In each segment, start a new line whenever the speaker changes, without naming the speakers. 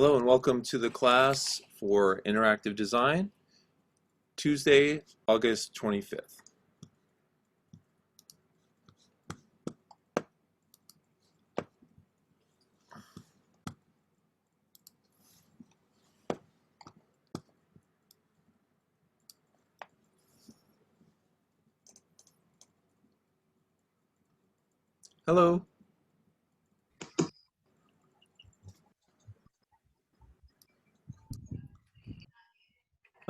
Hello and welcome to the class for interactive design, Tuesday, August 25th. Hello.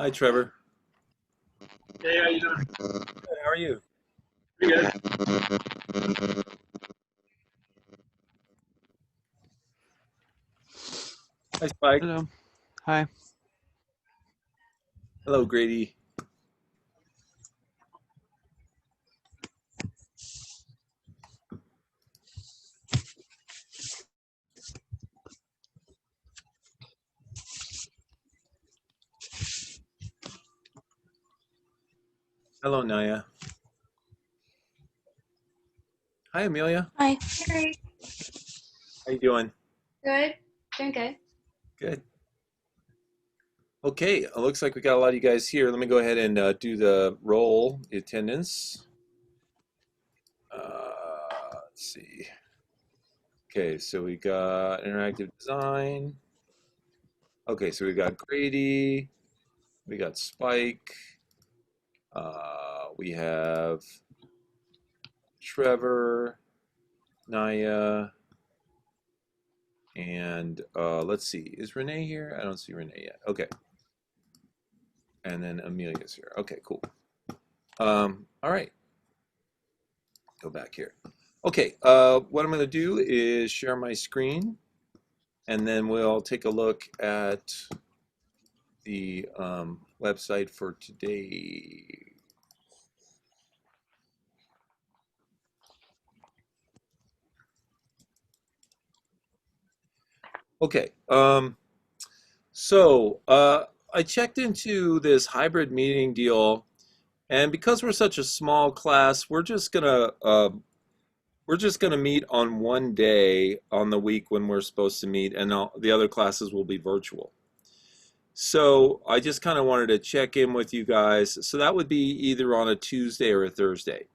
Hi, Trevor.
Hey, how you doing?
Good, how are you?
Pretty good.
Hi, Spike.
Hello. Hi.
Hello, Grady. Hello, Naya. Hi, Amelia.
Hi. Hey.
How you doing?
Good. Doing good.
Good. Okay, it looks like we got a lot of you guys here. Let me go ahead and do the roll, the attendance. Let's see. Okay, so we got interactive design. Okay, so we got Grady. We got Spike. We have Trevor, Naya, and let's see, is Renee here? I don't see Renee yet. Okay. And then Amelia's here. Okay, cool. All right. Go back here. Okay, what I'm going to do is share my screen, and then we'll take a look at the website for today. Okay, so I checked into this hybrid meeting deal, and because we're such a small class, we're just gonna meet on one day on the week when we're supposed to meet, and all, the other classes will be virtual. So I just kind of wanted to check in with you guys. So that would be either on a Tuesday or a Thursday.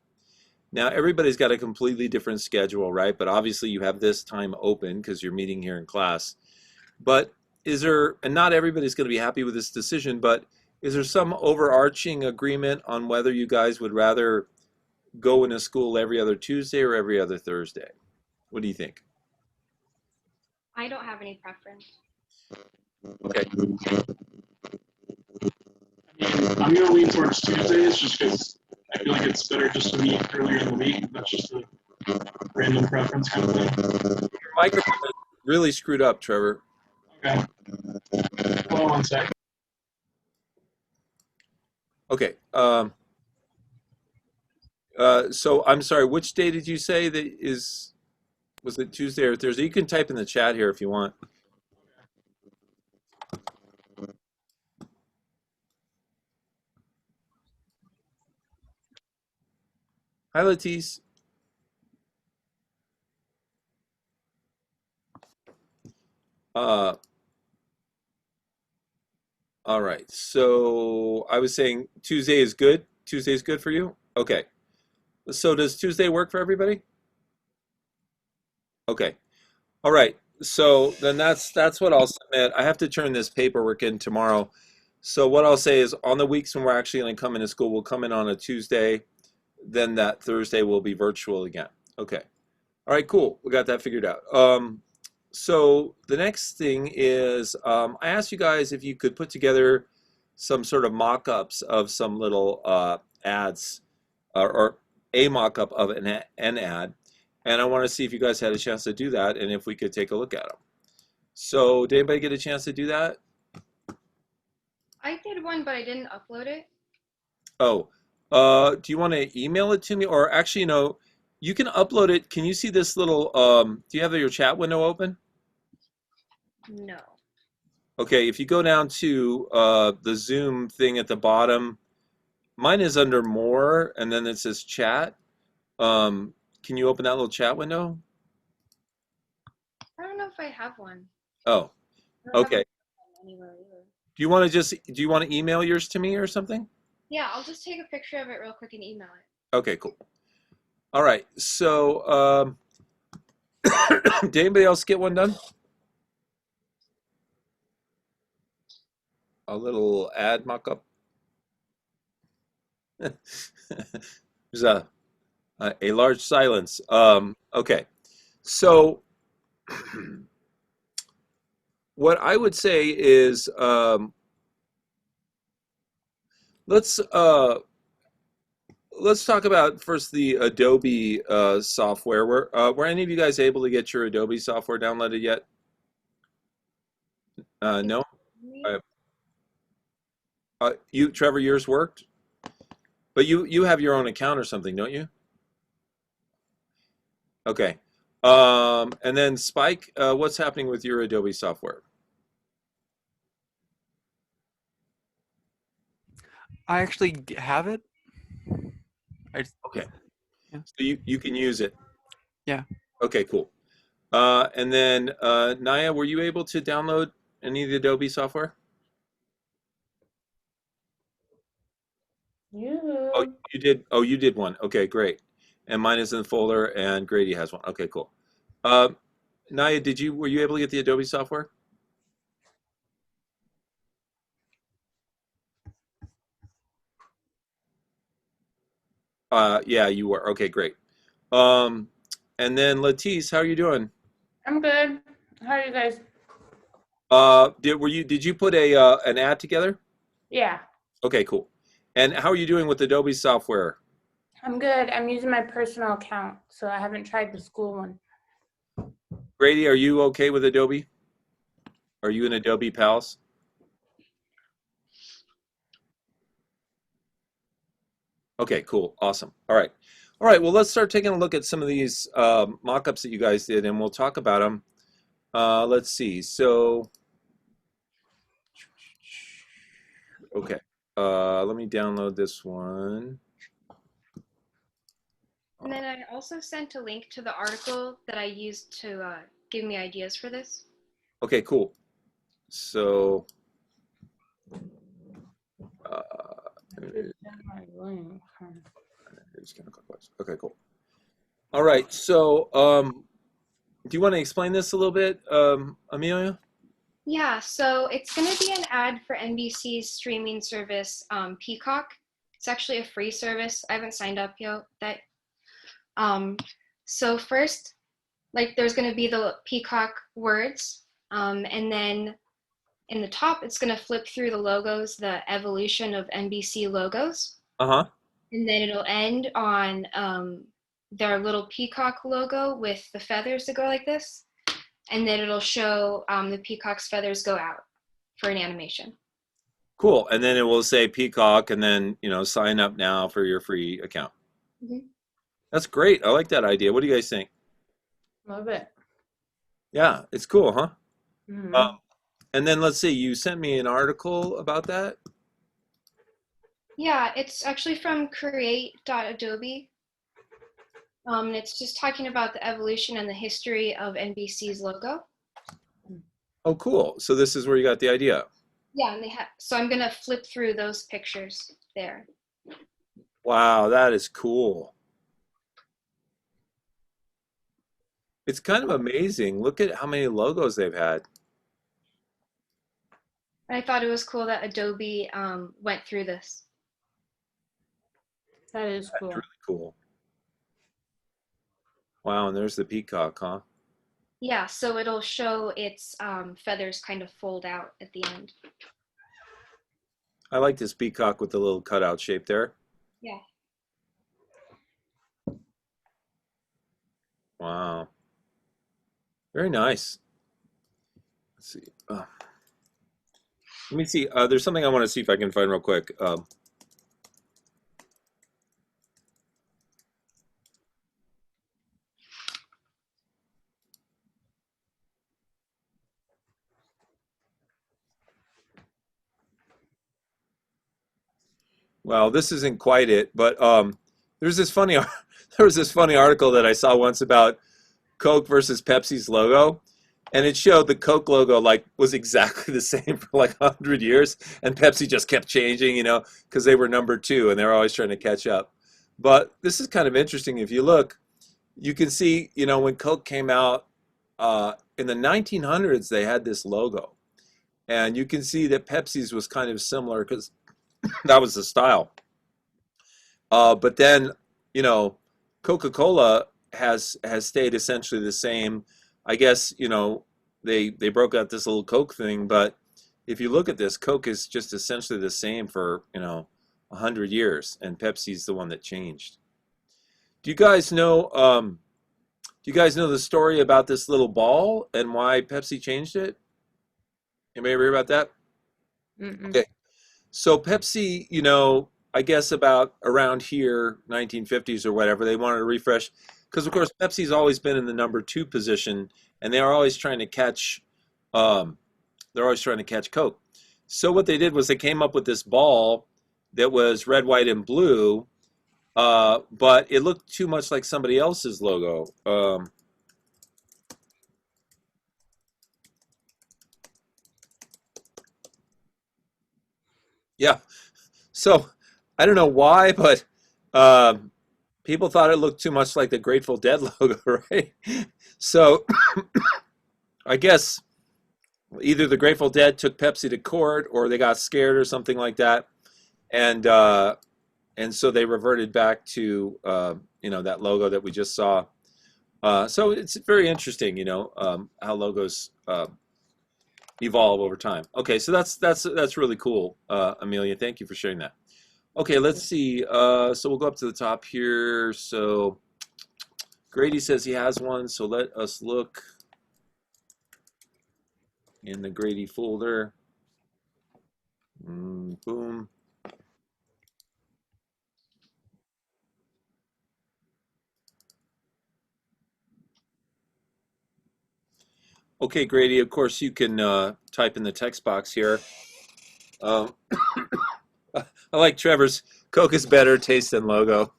Now everybody's got a completely different schedule, right? But obviously you have this time open because you're meeting here in class. But is there, and not everybody's going to be happy with this decision, but is there some overarching agreement on whether you guys would rather go into school every other Tuesday or every other Thursday? What do you think?
I don't have any preference.
Okay.
I mean, I'm gonna lean towards Tuesdays just because I feel like it's better just to meet earlier in the week. That's just a random preference kind of thing.
Your microphone is really screwed up, Trevor.
Okay. Hold on one sec.
Okay. So I'm sorry, which day did you say that is, was it Tuesday or Thursday? You can type in the chat here if you want. Hi, Latisse. Uh, all right. So I was saying Tuesday is good. Tuesday is good for you? Okay. So does Tuesday work for everybody? Okay. All right. So then that's what I'll submit. I have to turn this paperwork in tomorrow. So what I'll say is on the weeks when we're actually going to come into school, we'll come in on a Tuesday. Then that Thursday will be virtual again. Okay. All right, cool. We got that figured out. So the next thing is I asked you guys if you could put together some sort of mock-ups of some little ads or a mock-up of an ad. And I want to see if you guys had a chance to do that and if we could take a look at them. So did anybody get a chance to do that?
I did one, but I didn't upload it.
Oh, do you want to email it to me? Or actually, you can upload it. Can you see this little, do you have your chat window open?
No.
Okay, if you go down to the Zoom thing at the bottom, mine is under More, and then it says Chat. Can you open that little chat window?
I don't know if I have one.
Oh,
I don't have my
Okay.
phone anywhere either.
Do you want to email yours to me or something?
Yeah, I'll just take a picture of it real quick and email it.
Okay, cool. All right. So, did anybody else get one done? A little ad mock-up. There's a large silence. Okay. So, what I would say is, let's let's talk about first the Adobe software. Were any of you guys able to get your Adobe software downloaded yet?
Is
No.
me?
Trevor, yours worked, but you have your own account or something, don't you? Okay. And then Spike, what's happening with your Adobe software?
I actually have it. I just,
Okay.
yeah.
So you can use it.
Yeah.
Okay, cool. And then Naya, were you able to download any of the Adobe software? Oh,
Yeah.
you did. Oh, you did one. Okay, great. And mine is in the folder, and Grady has one. Okay, cool. Um, Naya, were you able to get the Adobe software? Yeah, you were. Okay, great. Um, and then Latisse, how are you doing?
I'm good. How are you guys?
Did you put an ad together?
Yeah,
Okay, cool. And how are you doing with Adobe software?
I'm good. I'm using my personal account, so I haven't tried the school one.
Grady, are you okay with Adobe? Are you in Adobe Pals? Okay, cool. Awesome. All right. All right, well, let's start taking a look at some of these mock-ups that you guys did, and we'll talk about them. Let's see. So, okay. Let me download this one.
And then I also sent a link to the article that I used to give me ideas for this.
Okay, cool. So, uh,
Just send my link.
it's kind of clockwise. Okay, cool. All right. So, do you want to explain this a little bit, Amelia?
Yeah, so it's going to be an ad for NBC's streaming service, Peacock. It's actually a free service. I haven't signed up yet. Um, so first, like, there's going to be the Peacock words, and then in the top, it's going to flip through the logos, the evolution of NBC logos,
Uh-huh.
and then it'll end on their little peacock logo with the feathers that go like this, and then it'll show the peacock's feathers go out for an animation.
Cool. And then it will say Peacock, and then, sign up now for your free account.
Mhm.
That's great. I like that idea. What do you guys think?
Love it.
Yeah, it's cool, huh?
Mhm.
And then let's see, you sent me an article about that.
Yeah, it's actually from create.adobe. And it's just talking about the evolution and the history of NBC's logo.
Oh, cool. So this is where you got the idea.
Yeah, and they have, so I'm gonna flip through those pictures there.
Wow, that is cool. It's kind of amazing. Look at how many logos they've had.
And I thought it was cool that Adobe went through this.
That is
That's
cool.
really cool. Wow, and there's the peacock, huh?
Yeah, so it'll show its feathers kind of fold out at the end.
I like this peacock with the little cutout shape there.
Yeah.
Wow. Very nice. Let's see. Let me see. There's something I want to see if I can find real quick. Well, this isn't quite it, but there's this funny there was this funny article that I saw once about Coke versus Pepsi's logo, and it showed the Coke logo like was exactly the same for like 100 years, and Pepsi just kept changing, because they were number two and they were always trying to catch up. But this is kind of interesting. If you look, you can see, when Coke came out in the 1900s, they had this logo, and you can see that Pepsi's was kind of similar because that was the style. But then, you know, Coca-Cola has stayed essentially the same. I guess, they broke out this little Coke thing, but if you look at this, Coke is just essentially the same for, 100 years, and Pepsi's the one that changed. Do you guys know the story about this little ball and why Pepsi changed it? Anybody ever hear about that?
Mm-mm.
Okay. So Pepsi, I guess about around here, 1950s or whatever, they wanted to refresh because, of course, Pepsi's always been in the number two position, and they are always trying to catch, um, they're always trying to catch Coke. So what they did was they came up with this ball that was red, white, and blue, but it looked too much like somebody else's logo. Yeah. So I don't know why, but um, people thought it looked too much like the Grateful Dead logo, right? So I guess either the Grateful Dead took Pepsi to court, or they got scared, or something like that, and so they reverted back to that logo that we just saw. So it's very interesting, how logos evolve over time. Okay, so that's really cool, Amelia. Thank you for sharing that. Okay, let's see. So we'll go up to the top here. So Grady says he has one, so let us look in the Grady folder. Boom. Okay, Grady, of course you can type in the text box here. Um, I like Trevor's Coke is better taste than logo.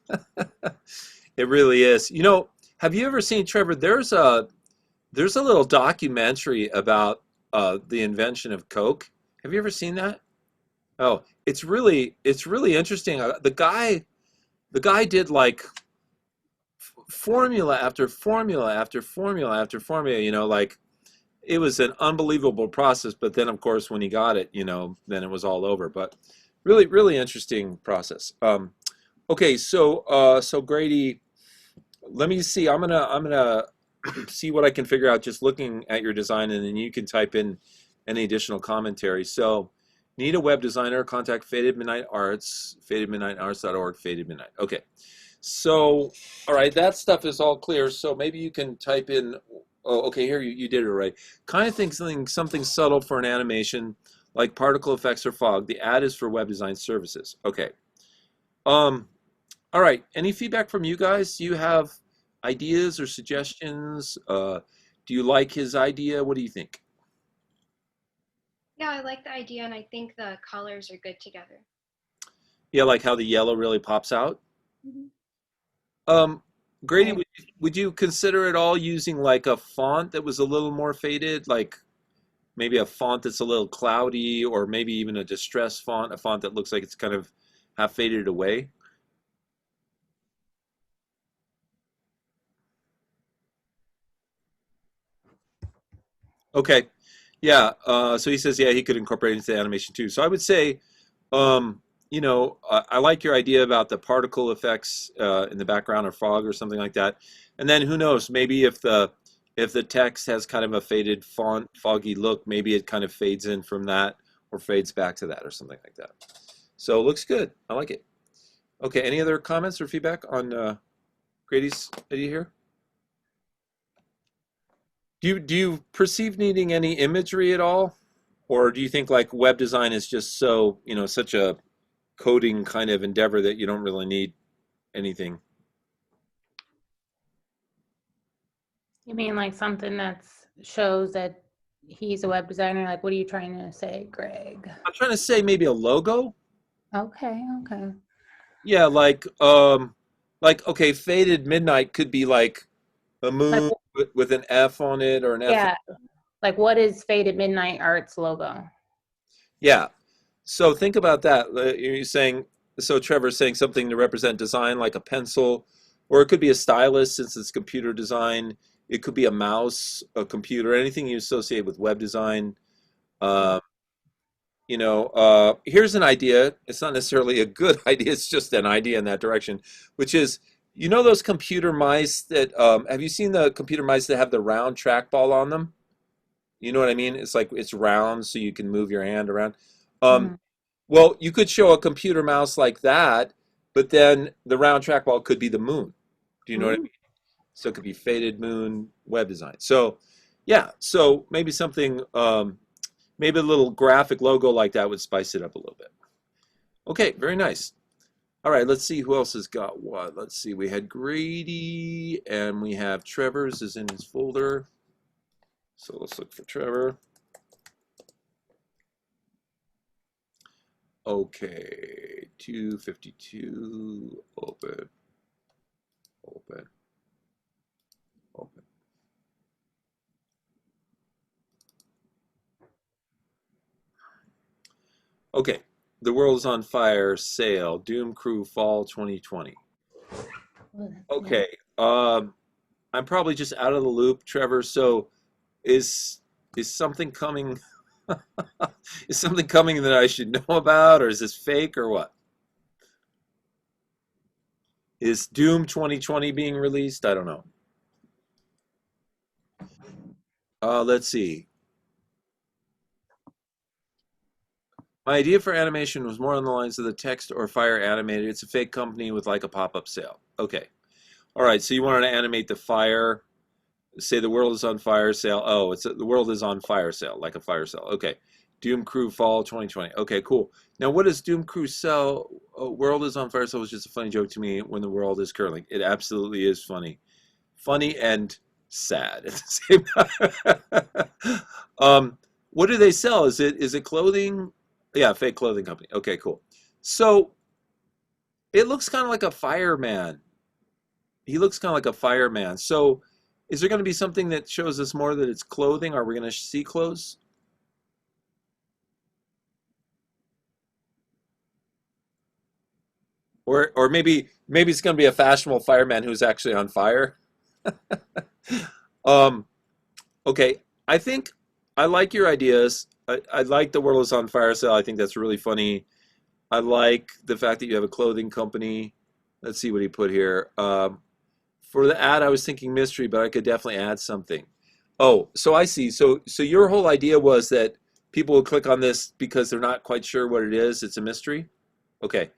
It really is. Have you ever seen, Trevor? There's a little documentary about the invention of Coke. Have you ever seen that? Oh, it's really interesting. The guy did like formula after formula after formula after formula. Like it was an unbelievable process. But then, of course, when he got it, then it was all over. But really, really interesting process. Okay, so Grady, let me see. I'm gonna see what I can figure out just looking at your design, and then you can type in any additional commentary. So, need a web designer? Contact Faded Midnight Arts, fadedmidnightarts.org, Faded Midnight. Okay. So, all right, that stuff is all clear. So maybe you can type in. Oh, okay. Here you did it right. Kind of think something subtle for an animation, like particle effects or fog. The ad is for web design services. Okay. Um, all right. Any feedback from you guys? Do you have ideas or suggestions? Do you like his idea? What do you think?
Yeah, I like the idea, and I think the colors are good together.
Yeah, like how the yellow really pops out.
Mhm.
Um, Grady,
I,
would you consider at all using like a font that was a little more faded, like maybe a font that's a little cloudy, or maybe even a distress font, a font that looks like it's kind of half faded away? Okay. Yeah. So he says, yeah, he could incorporate it into the animation too. So I would say, I like your idea about the particle effects in the background or fog or something like that. And then who knows? Maybe if the text has kind of a faded font, foggy look, maybe it kind of fades in from that or fades back to that or something like that. So it looks good. I like it. Okay. Any other comments or feedback on Grady's idea here? Do you perceive needing any imagery at all? Or do you think like web design is just so, such a coding kind of endeavor that you don't really need anything?
you mean like something that shows that he's a web designer? Like, what are you trying to say, Greg?
I'm trying to say maybe a logo.
Okay, okay.
Yeah, like okay, Faded Midnight could be like a
Like,
moon with an F on it or an F.
yeah, Like, what is Faded Midnight Arts logo?
Yeah. So think about that. You're saying, so Trevor's saying something to represent design like a pencil, or it could be a stylus since it's computer design. It could be a mouse, a computer, anything you associate with web design. Uh, here's an idea. It's not necessarily a good idea. It's just an idea in that direction, which is, those computer mice that, have you seen the computer mice that have the round trackball on them? You know what I mean? It's like it's round, so you can move your hand around. Um,
Mhm.
well, you could show a computer mouse like that, but then the round trackball could be the moon. Do you know what I
Ooh.
mean? So it could be faded moon web design. So, yeah, so maybe something, maybe a little graphic logo like that would spice it up a little bit. Okay, very nice. All right, let's see who else has got what. Let's see, we had Grady and we have Trevor's is in his folder. So let's look for Trevor. Okay, 252, open, open, open. Okay, The World is on Fire sale, Doom Crew Fall 2020.
Well, that's new.
Okay, I'm probably just out of the loop, Trevor. So is is something coming? Is something coming that I should know about, or is this fake, or what? Is Doom 2020 being released? I don't know. Let's see. My idea for animation was more on the lines of the text or fire animated. It's a fake company with like a pop-up sale. Okay. All right. So you wanted to animate the fire, say the world is on fire sale. Oh, the world is on fire sale, like a fire sale. Okay. Doom Crew Fall 2020. Okay, cool. Now, what does Doom Crew sell? World is on fire sale was just a funny joke to me when the world is curling. It absolutely is funny. Funny and sad at the same time. What do they sell? Is it clothing? Yeah, fake clothing company. Okay, cool. So it looks kind of like a fireman. He looks kind of like a fireman. So is there going to be something that shows us more that it's clothing? Are we going to see clothes? Or maybe it's going to be a fashionable fireman who's actually on fire. Um, okay, I think I like your ideas. I like the world is on fire sale. I think that's really funny. I like the fact that you have a clothing company. Let's see what he put here. For the ad, I was thinking mystery, but I could definitely add something. Oh, so I see. So your whole idea was that people will click on this because they're not quite sure what it is. It's a mystery. Okay,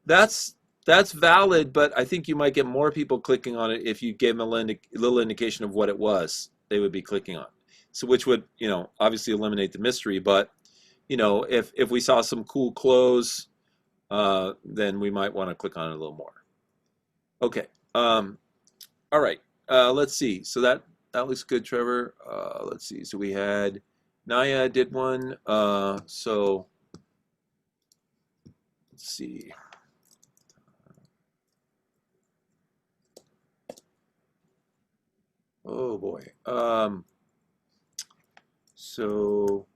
that's that's valid, but I think you might get more people clicking on it if you gave them a little indication of what it was. They would be clicking on. So which would, obviously eliminate the mystery, but if we saw some cool clothes, then we might want to click on it a little more. Okay. All right. Let's see. So that looks good, Trevor. Let's see. So we had Naya did one. So let's see. Oh boy. So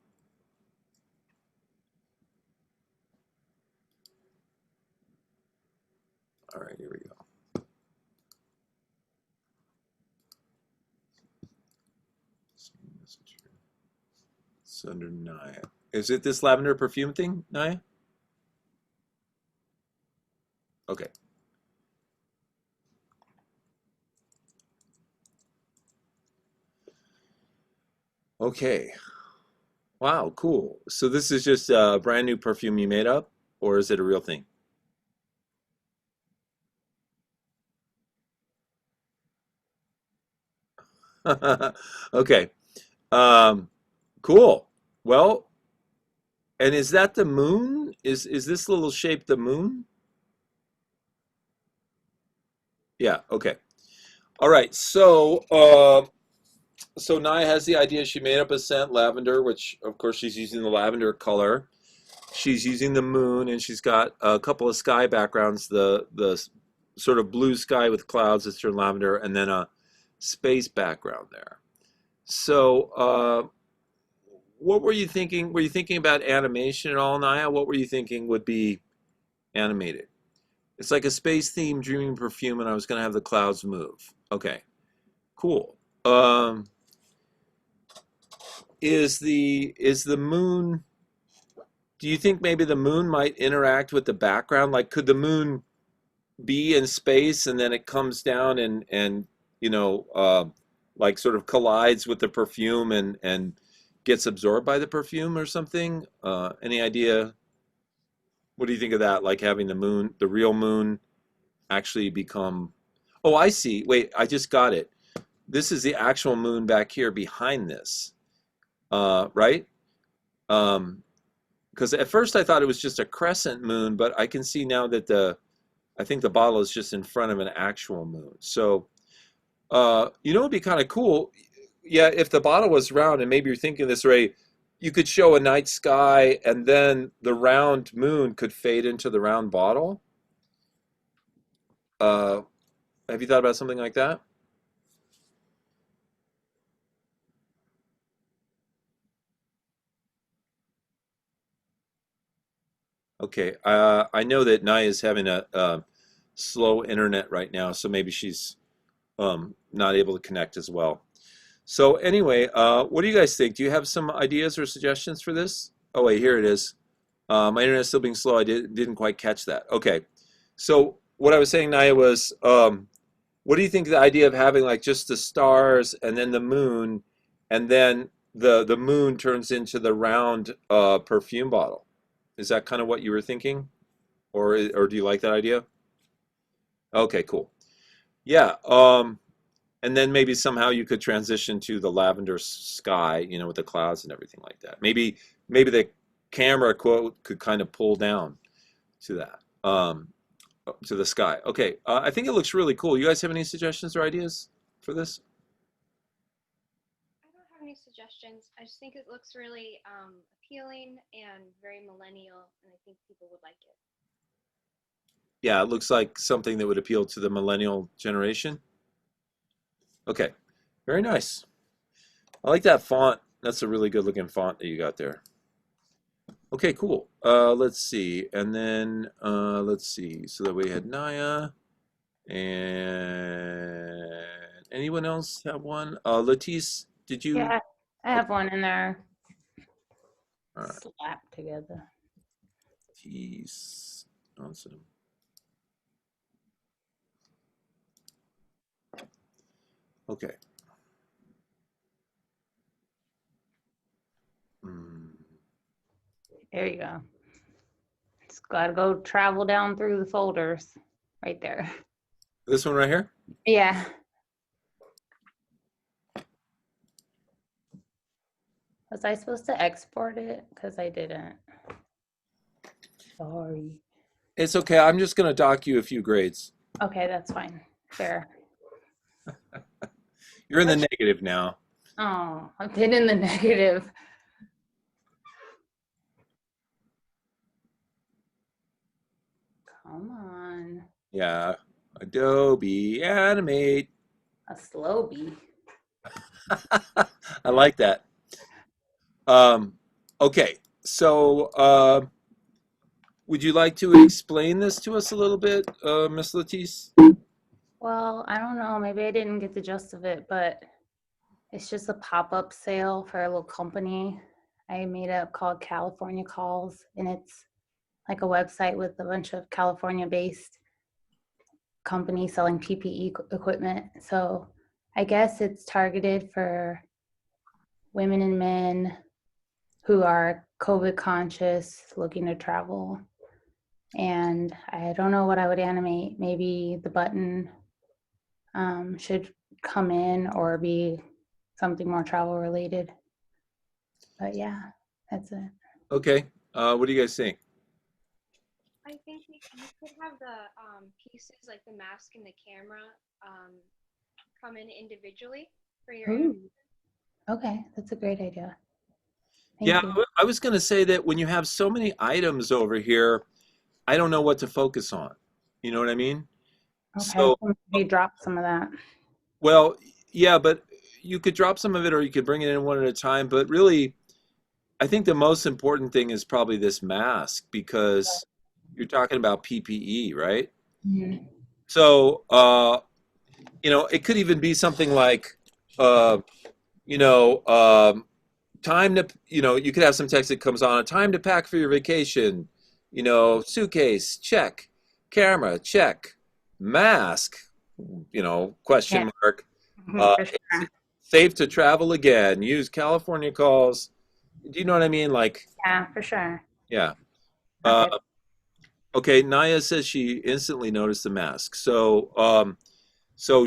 all right, here we go. It's under Naya. Is it this lavender perfume thing, Naya? Okay. Okay. Wow, cool. So this is just a brand new perfume you made up, or is it a real thing? Okay. Um, cool. Well, and is that the moon? Is this little shape the moon? Yeah, okay. All right. So Naya has the idea. She made up a scent, lavender, which of course she's using the lavender color. She's using the moon, and she's got a couple of sky backgrounds, the sort of blue sky with clouds that's turned lavender, and then a space background there. So, what were you thinking? Were you thinking about animation at all, Naya? What were you thinking would be animated? It's like a space themed dreaming perfume, and I was gonna have the clouds move. Okay, cool. Um, is the moon? Do you think maybe the moon might interact with the background? Like, could the moon be in space and then it comes down and you know like sort of collides with the perfume and gets absorbed by the perfume or something? Any idea? What do you think of that? Like having the moon, the real moon, actually become. Oh, I see. Wait, I just got it. This is the actual moon back here behind this, right? Um, because at first I thought it was just a crescent moon, but I can see now that I think the bottle is just in front of an actual moon. So, it'd be kind of cool. Yeah, if the bottle was round, and maybe you're thinking this, Ray, you could show a night sky, and then the round moon could fade into the round bottle. Uh, have you thought about something like that? Okay. I know that Naya is having a slow internet right now, so maybe she's not able to connect as well. So anyway, what do you guys think? Do you have some ideas or suggestions for this? Oh wait, here it is. My internet's still being slow. I didn't quite catch that. Okay. So what I was saying, Naya, was what do you think of the idea of having like just the stars and then the moon, and then the moon turns into the round perfume bottle? Is that kind of what you were thinking, or do you like that idea? Okay, cool. Yeah. And then maybe somehow you could transition to the lavender sky, with the clouds and everything like that. Maybe the camera quote could kind of pull down to that, to the sky. Okay, I think it looks really cool. You guys have any suggestions or ideas for this?
I don't have any suggestions. I just think it looks really appealing and very millennial, and I think people would like it.
Yeah, it looks like something that would appeal to the millennial generation. Okay, very nice. I like that font. That's a really good looking font that you got there. Okay, cool. Let's see. And then let's see. So that we had Naya and anyone else have one? Letice, did you?
Yeah, I
Okay,
have one in there
all right.
slapped together.
Letice. Awesome. Okay. Mm.
There you go. Just gotta go travel down through the folders right there.
This one right here?
Yeah. Was I supposed to export it? Because I didn't. Sorry.
It's okay. I'm just going to dock you a few grades.
Okay, that's fine. Fair.
You're in the negative now.
Oh, I've been in the negative. Come on.
Yeah. Adobe Animate.
A slow bee.
I like that. Um, okay. So, would you like to explain this to us a little bit, Miss Latisse?
Well, I don't know. Maybe I didn't get the gist of it, but it's just a pop-up sale for a little company I made up called California Calls, and it's like a website with a bunch of California-based companies selling PPE equipment. So I guess it's targeted for women and men who are COVID conscious, looking to travel. And I don't know what I would animate. Maybe the button should come in or be something more travel related. But yeah, that's it.
Okay. What do you guys think?
I think you could have the pieces like the mask and the camera um, come in individually for your
Ooh, okay, that's a great idea.
Yeah,
Thank you.
I was going to say that when you have so many items over here, I don't know what to focus on. You know what I mean?
Okay,
So,
so maybe drop some of that.
well, yeah, but you could drop some of it or you could bring it in one at a time, but really, I think the most important thing is probably this mask because you're talking about PPE, right?
Mhm.
So, it could even be something like, uh, you know, time to, you could have some text that comes on, time to pack for your vacation, suitcase, check, camera, check, mask,
Yeah,
question mark, uh,
for sure.
safe to travel again, use California calls. Do you know what I mean? Like,
Yeah, for sure.
yeah. Uh,
Okay,
okay, Naya says she instantly noticed the mask. So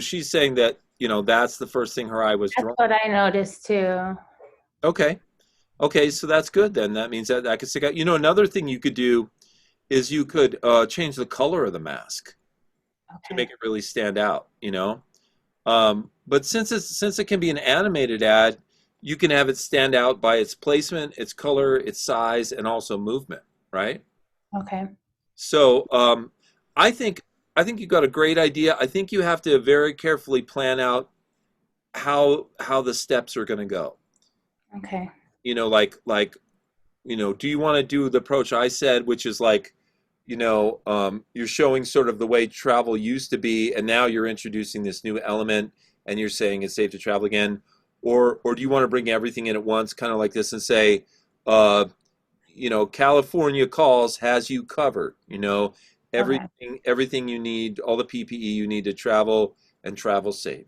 she's saying that, that's the first thing her eye was
that's
drawn.
what I noticed too.
Okay. Okay, so that's good then. That means that I could stick out. Another thing you could do is you could change the color of the mask to
Okay,
make it really stand out. But since it can be an animated ad, you can have it stand out by its placement, its color, its size, and also movement, right?
okay,
So I think I think you got a great idea. I think you have to very carefully plan out how the steps are going to go.
okay,
Do you want to do the approach I said, which is like, you're showing sort of the way travel used to be, and now you're introducing this new element, and you're saying it's safe to travel again, or do you want to bring everything in at once, kind of like this, and say, uh, California Calls has you covered.
okay,
Everything you need, all the PPE you need to travel and travel safe.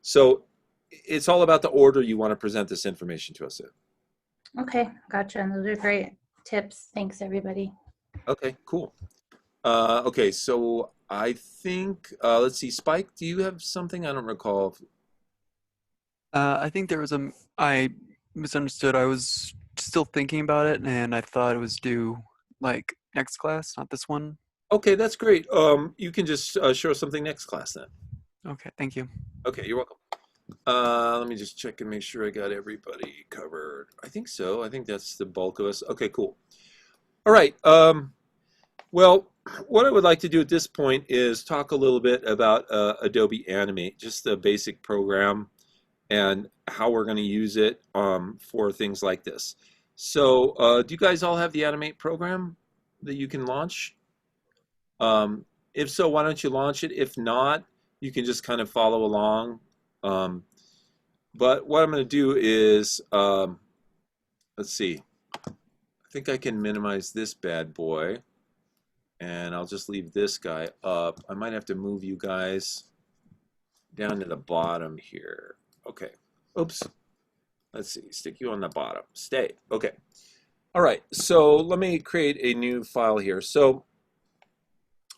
So it's all about the order you want to present this information to us in.
okay. Gotcha. And those are great tips. Thanks, everybody.
Okay, cool. Okay, so I think let's see, Spike, do you have something? I don't recall.
I think I misunderstood. I was still thinking about it, and I thought it was due like next class, not this one.
Okay, that's great. You can just show us something next class then.
Okay, thank you.
Okay, you're welcome. Let me just check and make sure I got everybody covered. I think so. I think that's the bulk of us. Okay, cool. All right. Well, what I would like to do at this point is talk a little bit about Adobe Animate, just the basic program and how we're going to use it for things like this. So, do you guys all have the Animate program that you can launch? If so, why don't you launch it? If not, you can just kind of follow along. Um, but what I'm going to do is, let's see, I think I can minimize this bad boy, and I'll just leave this guy up. I might have to move you guys down to the bottom here. Okay. Oops. Let's see. Stick you on the bottom. Stay. Okay. All right. So let me create a new file here. So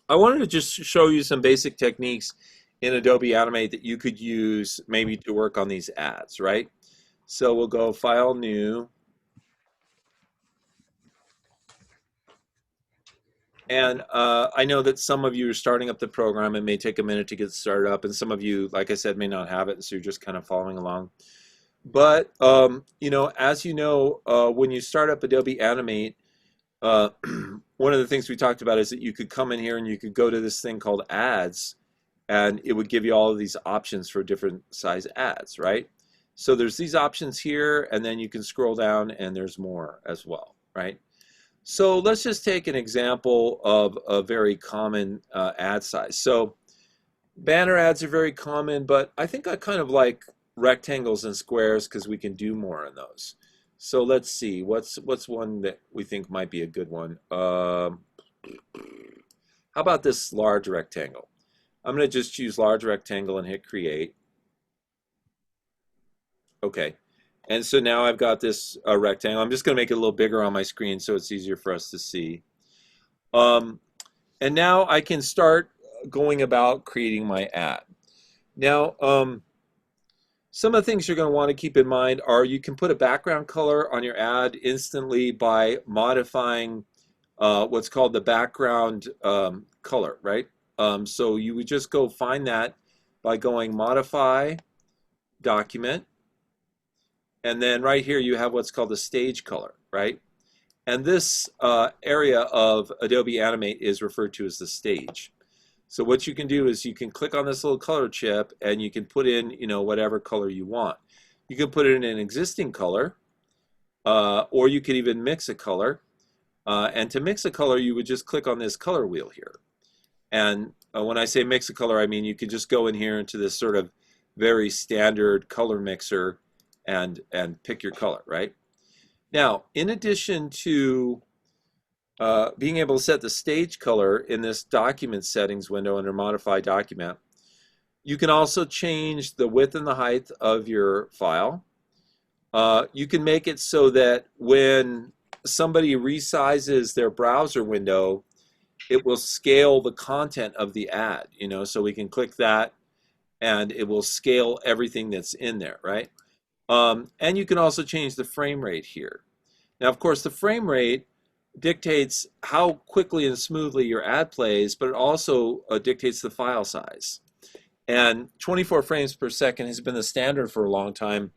I wanted to just show you some basic techniques in Adobe Animate that you could use maybe to work on these ads, right? So we'll go File, New. And I know that some of you are starting up the program. It may take a minute to get started up, and some of you, like I said, may not have it, so you're just kind of following along. But as you know, when you start up Adobe Animate, uh, one of the things we talked about is that you could come in here and you could go to this thing called Ads, and it would give you all of these options for different size ads, right? So there's these options here, and then you can scroll down, and there's more as well, right? So let's just take an example of a very common ad size. So banner ads are very common, but I think I kind of like rectangles and squares because we can do more in those. So let's see, what's one that we think might be a good one? How about this large rectangle? I'm going to just choose large rectangle and hit create. Okay. And so now I've got this rectangle. I'm just going to make it a little bigger on my screen so it's easier for us to see. And now I can start going about creating my ad. Now, some of the things you're going to want to keep in mind are you can put a background color on your ad instantly by modifying what's called the background color, right? So you would just go find that by going Modify, Document, and then right here you have what's called the stage color, right? And this area of Adobe Animate is referred to as the stage. So what you can do is you can click on this little color chip and you can put in, whatever color you want. You can put it in an existing color, or you could even mix a color. And to mix a color, you would just click on this color wheel here. And when I say mix a color, I mean you could just go in here into this sort of very standard color mixer and pick your color, right? Now, in addition to being able to set the stage color in this document settings window under modify document, you can also change the width and the height of your file. You can make it so that when somebody resizes their browser window, it will scale the content of the ad, so we can click that and it will scale everything that's in there, right? And you can also change the frame rate here. Now, of course, the frame rate dictates how quickly and smoothly your ad plays, but it also dictates the file size. And 24 frames per second has been the standard for a long time.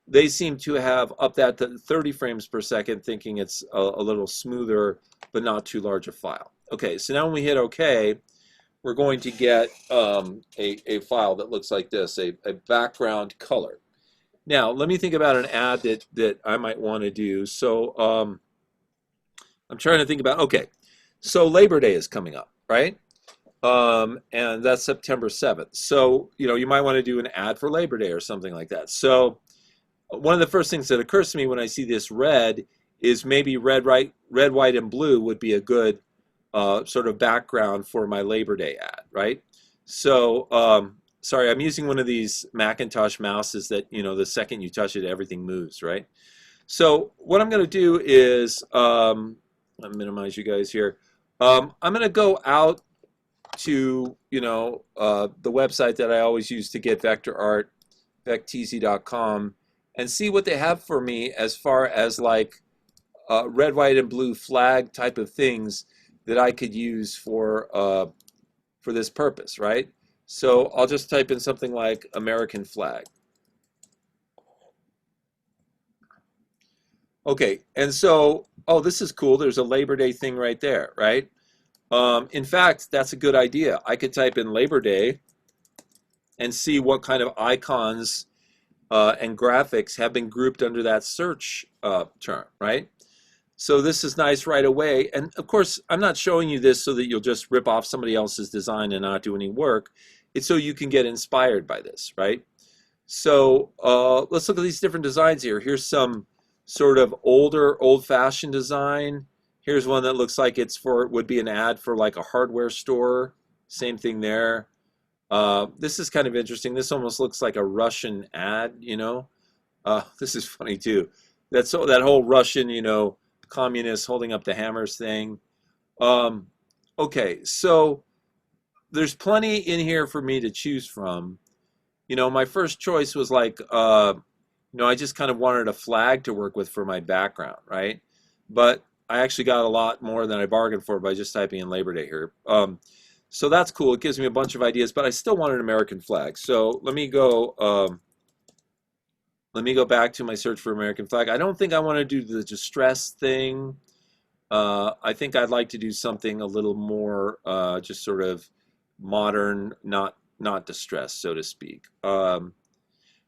They seem to have upped that to 30 frames per second, thinking it's a little smoother, but not too large a file. Okay, so now when we hit OK, we're going to get a file that looks like this, a background color. Now, let me think about an ad that I might want to do. So I'm trying to think about, okay, so Labor Day is coming up, right? And that's September 7th. So, you might want to do an ad for Labor Day or something like that. So one of the first things that occurs to me when I see this red is maybe red, white, and blue would be a good sort of background for my Labor Day ad, right? So, sorry, I'm using one of these Macintosh mouses that, the second you touch it, everything moves, right? So what I'm going to do is, I'll minimize you guys here. I'm going to go out to, the website that I always use to get vector art, vecteezy.com, and see what they have for me as far as like red, white, and blue flag type of things that I could use for this purpose, right? So I'll just type in something like American flag. Okay, and so, oh, this is cool. There's a Labor Day thing right there, right? In fact, that's a good idea. I could type in Labor Day and see what kind of icons and graphics have been grouped under that search term, right? So this is nice right away. And of course, I'm not showing you this so that you'll just rip off somebody else's design and not do any work. It's so you can get inspired by this, right? So let's look at these different designs here. Here's some sort of older, old-fashioned design. Here's one that looks like would be an ad for like a hardware store. Same thing there. This is kind of interesting. This almost looks like a Russian ad, This is funny too. That whole Russian, communist holding up the hammers thing. Okay, so there's plenty in here for me to choose from. My first choice was like, I just kind of wanted a flag to work with for my background, right? But I actually got a lot more than I bargained for by just typing in Labor Day here. So that's cool. It gives me a bunch of ideas, but I still want an American flag. So let me go back to my search for American flag. I don't think I want to do the distress thing. I think I'd like to do something a little more just sort of modern, not distressed, so to speak.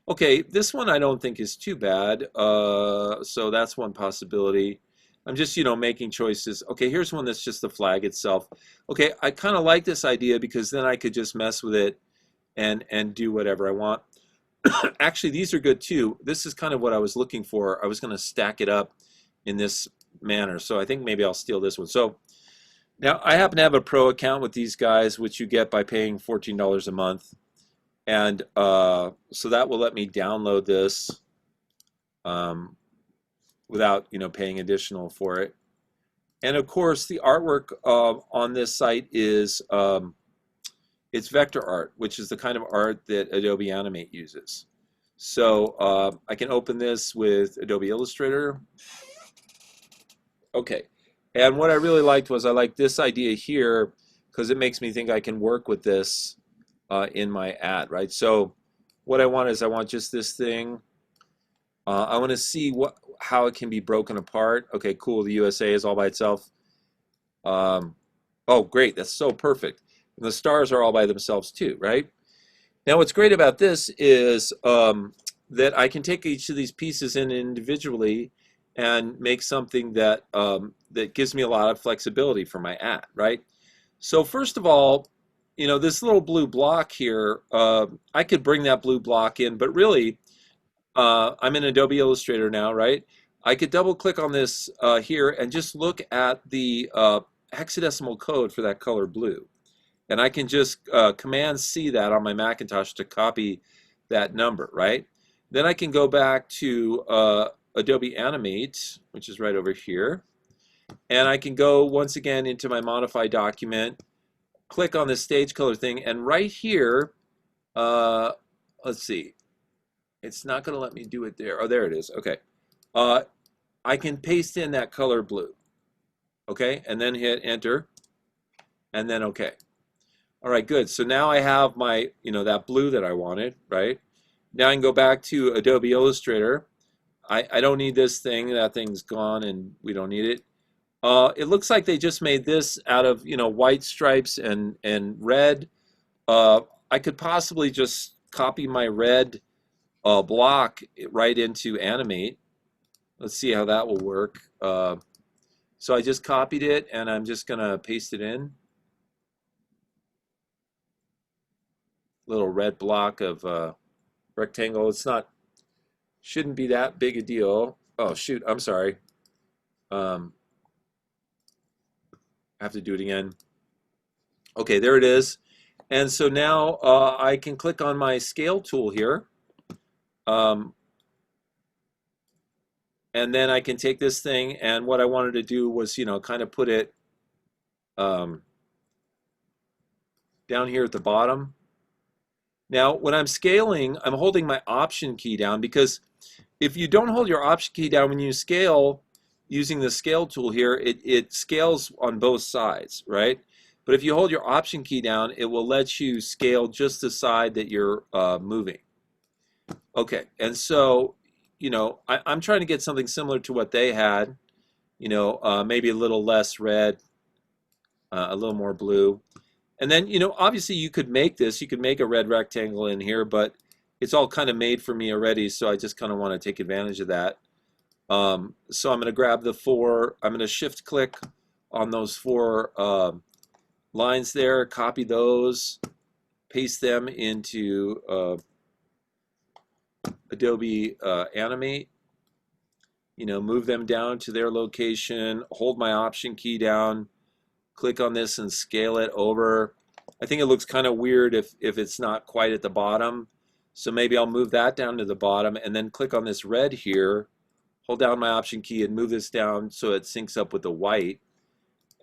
Okay, this one I don't think is too bad. So that's one possibility. I'm just, making choices. Okay, here's one that's just the flag itself. Okay, I kind of like this idea because then I could just mess with it and do whatever I want. Actually, these are good too. This is kind of what I was looking for. I was going to stack it up in this manner. So I think maybe I'll steal this one. So now I happen to have a pro account with these guys, which you get by paying $14 a month. And so that will let me download this without paying additional for it. And of course, the artwork on this site is it's vector art, which is the kind of art that Adobe Animate uses. So I can open this with Adobe Illustrator. Okay, and what I really liked was I liked this idea here because it makes me think I can work with this in my ad, right? So what I want is I want just this thing. I want to see how it can be broken apart. Okay, cool. The USA is all by itself. Oh, great. That's so perfect. And the stars are all by themselves too, right? Now, what's great about this is that I can take each of these pieces in individually and make something that that gives me a lot of flexibility for my ad, right? So first of all, you know, this little blue block here, I could bring that blue block in, but really, I'm in Adobe Illustrator now, right? I could double click on this here and just look at the hexadecimal code for that color blue. And I can just Command C that on my Macintosh to copy that number, right? Then I can go back to Adobe Animate, which is right over here. And I can go once again into my Modify document, click on this stage color thing, and right here, let's see, it's not going to let me do it there. Oh, there it is. Okay. I can paste in that color blue. Okay, and then hit Enter, and then OK. All right, good. So now I have my, you know, that blue that I wanted, right? Now I can go back to Adobe Illustrator. I don't need this thing. That thing's gone, and we don't need it. It looks like they just made this out of, you know, white stripes and red. I could possibly just copy my red block right into Animate. Let's see how that will work. So I just copied it, and I'm just going to paste it in. Little red block of rectangle. It's not, shouldn't be that big a deal. Oh, shoot, I'm sorry. I have to do it again. Okay, there it is. And so now I can click on my scale tool here. And then I can take this thing, and what I wanted to do was, you know, kind of put it down here at the bottom. Now, when I'm scaling, I'm holding my Option key down, because if you don't hold your Option key down when you scale using the scale tool here, it scales on both sides, right? But if you hold your Option key down, it will let you scale just the side that you're moving. Okay, and so, you know, I'm trying to get something similar to what they had, you know, maybe a little less red, a little more blue. And then, you know, obviously you could make this, you could make a red rectangle in here, but it's all kind of made for me already, so I just kind of want to take advantage of that. So I'm going to grab the four, I'm going to shift click on those four lines there, copy those, paste them into Adobe Animate, you know, move them down to their location, hold my Option key down, click on this and scale it over. I think it looks kind of weird if it's not quite at the bottom. So maybe I'll move that down to the bottom and then click on this red here, hold down my Option key and move this down so it syncs up with the white.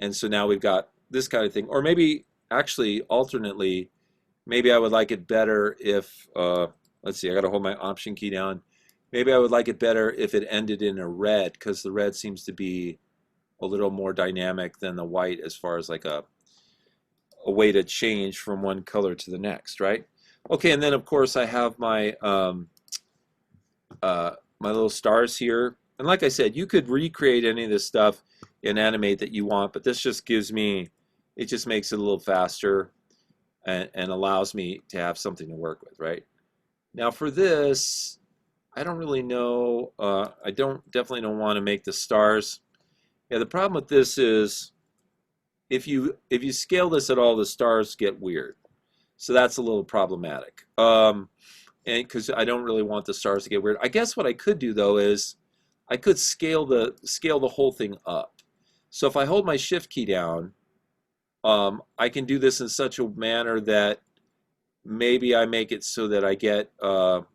And so now we've got this kind of thing. Or maybe actually alternately, maybe I would like it better if, let's see, I got to hold my Option key down. Maybe I would like it better if it ended in a red, because the red seems to be a little more dynamic than the white as far as like a way to change from one color to the next, right? Okay, and then of course I have my my little stars here. And like I said, you could recreate any of this stuff in Animate that you want, but this just gives me, it just makes it a little faster and allows me to have something to work with, right? Now for this, I don't really know, I definitely don't want to make the stars. Yeah, the problem with this is if you scale this at all, the stars get weird. So that's a little problematic. And because I don't really want the stars to get weird. I guess what I could do though is I could scale the whole thing up. So if I hold my Shift key down, I can do this in such a manner that maybe I make it so that I get all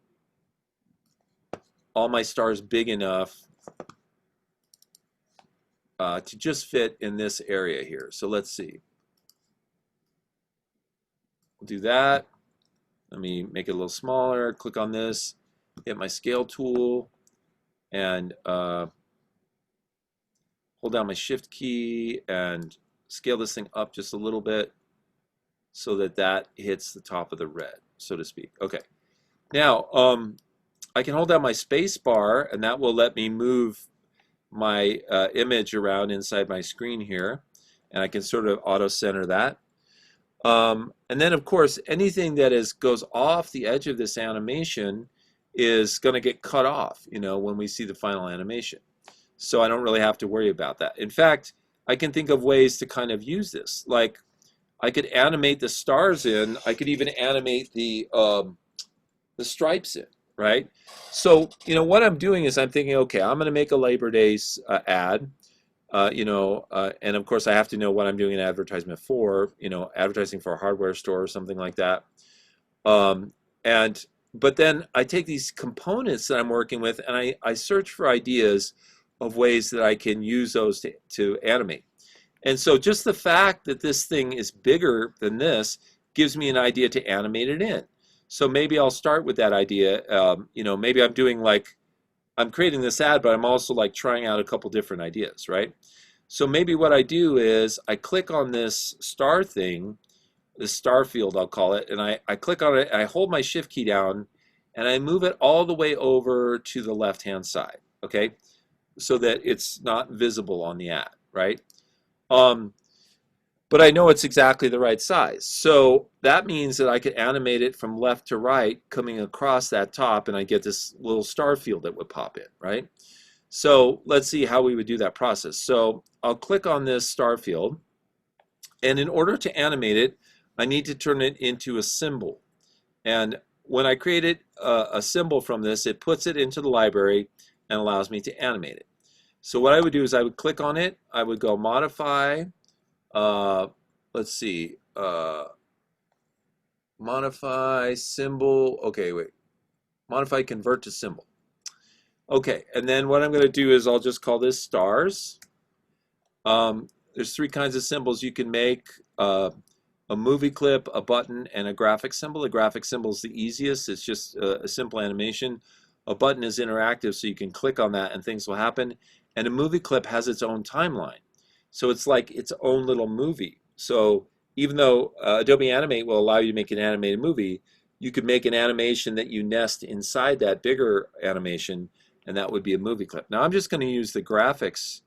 my stars big enough to just fit in this area here. So let's see. We'll do that. Let me make it a little smaller. Click on this, hit my scale tool, and hold down my Shift key and scale this thing up just a little bit so that that hits the top of the red, so to speak. Okay. Now, I can hold down my space bar, and that will let me move my image around inside my screen here, and I can sort of auto center that. And then, of course, anything that goes off the edge of this animation is going to get cut off, when we see the final animation. So I don't really have to worry about that. In fact, I can think of ways to kind of use this. Like, I could animate the stars in. I could even animate the stripes in, right? So, what I'm doing is I'm thinking, okay, I'm going to make a Labor Day ad. And of course I have to know what I'm doing an advertisement for, advertising for a hardware store or something like that. Um, and but then I take these components that I'm working with and I search for ideas of ways that I can use those to animate. And so just the fact that this thing is bigger than this gives me an idea to animate it in. So maybe I'll start with that idea. Maybe I'm doing like, I'm creating this ad, but I'm also like trying out a couple different ideas, right? So maybe what I do is I click on this star thing, this star field, I'll call it, and I click on it, and I hold my shift key down, and I move it all the way over to the left-hand side, okay? So that it's not visible on the ad, right? But I know it's exactly the right size. So that means that I could animate it from left to right coming across that top, and I get this little star field that would pop in, right? So let's see how we would do that process. So I'll click on this star field, and in order to animate it, I need to turn it into a symbol. And when I created a symbol from this, it puts it into the library and allows me to animate it. So what I would do is I would click on it, I would go modify, let's see, modify symbol, okay, wait, modify convert to symbol. Okay, and then what I'm going to do is I'll just call this stars. There's three kinds of symbols you can make, a movie clip, a button, and a graphic symbol. A graphic symbol is the easiest. It's just a simple animation. A button is interactive, so you can click on that and things will happen. And a movie clip has its own timeline. So it's like its own little movie. So even though Adobe Animate will allow you to make an animated movie, you could make an animation that you nest inside that bigger animation, and that would be a movie clip. Now I'm just going to use the graphics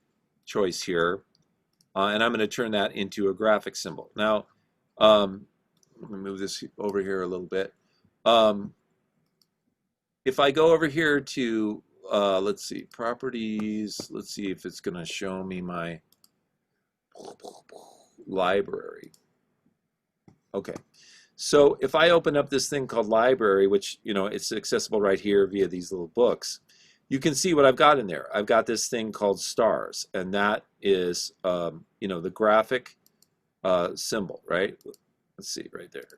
choice here, and I'm going to turn that into a graphic symbol. Now, let me move this over here a little bit. If I go over here to, let's see, properties, let's see if it's going to show me my library. Okay, so if I open up this thing called library, which, it's accessible right here via these little books, you can see what I've got in there. I've got this thing called stars, and that is, the graphic symbol, right? Let's see, right there.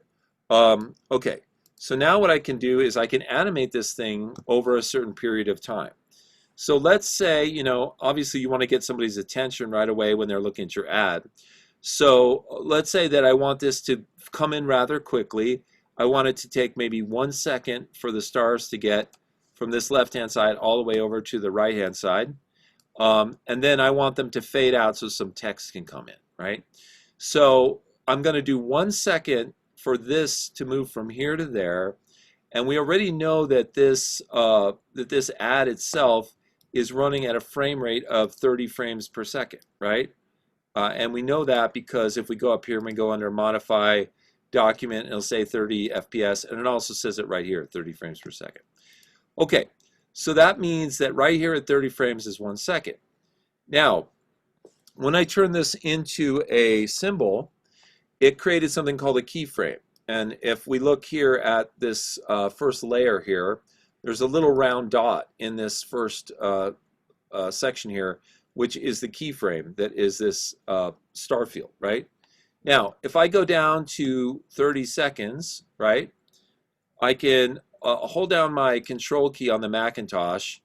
Okay, so now what I can do is I can animate this thing over a certain period of time. So let's say, obviously you want to get somebody's attention right away when they're looking at your ad. So let's say that I want this to come in rather quickly. I want it to take maybe 1 second for the stars to get from this left-hand side all the way over to the right-hand side. And then I want them to fade out so some text can come in, right? So I'm going to do 1 second for this to move from here to there. And we already know that this ad itself is running at a frame rate of 30 frames per second, right? And we know that because if we go up here and we go under modify document, it'll say 30 FPS, and it also says it right here, 30 frames per second. Okay, so that means that right here at 30 frames is 1 second. Now, when I turn this into a symbol, it created something called a keyframe. And if we look here at this first layer here, there's a little round dot in this first section here, which is the keyframe that is this star field, right? Now, if I go down to 30 seconds, right, I can hold down my control key on the Macintosh,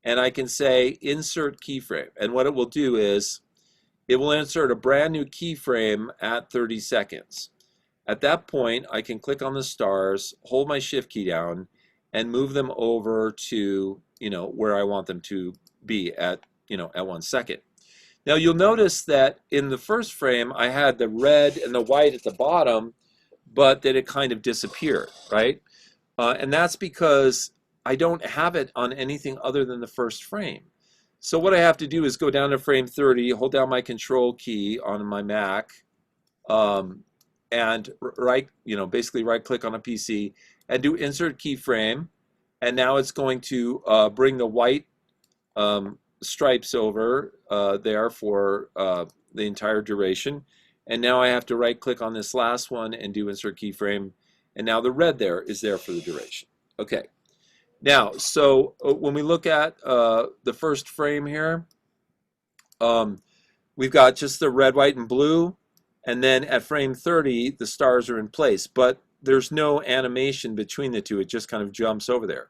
and I can say insert keyframe. And what it will do is it will insert a brand new keyframe at 30 seconds. At that point, I can click on the stars, hold my shift key down, and move them over to, where I want them to be at 1 second. Now you'll notice that in the first frame, I had the red and the white at the bottom, but that it kind of disappeared, right? And that's because I don't have it on anything other than the first frame. So what I have to do is go down to frame 30, hold down my control key on my Mac, and basically right click on a PC and do insert keyframe. And now it's going to bring the white stripes over there for the entire duration. And now I have to right click on this last one and do insert keyframe. And now the red there is there for the duration. Okay. Now, so when we look at the first frame here, we've got just the red, white, and blue. And then at frame 30, the stars are in place. But there's no animation between the two. It just kind of jumps over there.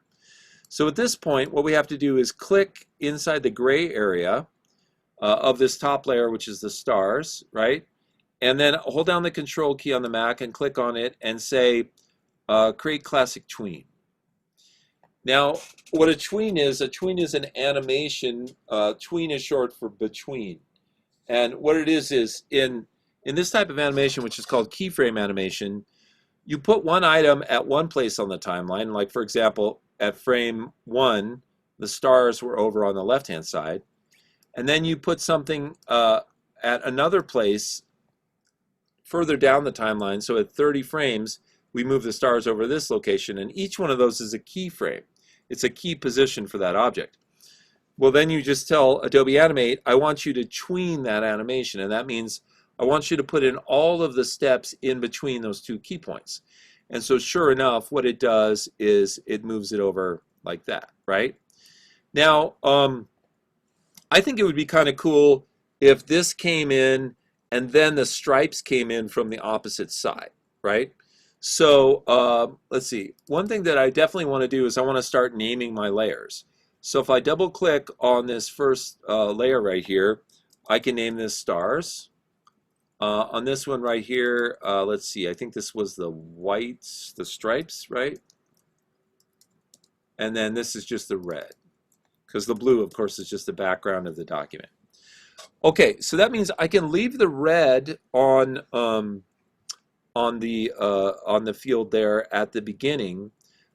So at this point, what we have to do is click inside the gray area of this top layer, which is the stars, right? And then hold down the control key on the Mac and click on it and say, create classic tween. Now, what a tween is an animation. Tween is short for between. And what it is in this type of animation, which is called keyframe animation, you put one item at one place on the timeline. Like, for example, at frame 1, the stars were over on the left-hand side. And then you put something at another place further down the timeline. So at 30 frames, we move the stars over this location. And each one of those is a keyframe. It's a key position for that object. Well, then you just tell Adobe Animate, I want you to tween that animation. And that means I want you to put in all of the steps in between those two key points. And so sure enough, what it does is it moves it over like that, right? Now, I think it would be kind of cool if this came in and then the stripes came in from the opposite side, right? So let's see. One thing that I definitely want to do is I want to start naming my layers. So if I double click on this first layer right here, I can name this stars. On this one right here, let's see, I think this was the whites, the stripes, right? And then this is just the red, because the blue, of course, is just the background of the document. Okay, so that means I can leave the red on the field there at the beginning,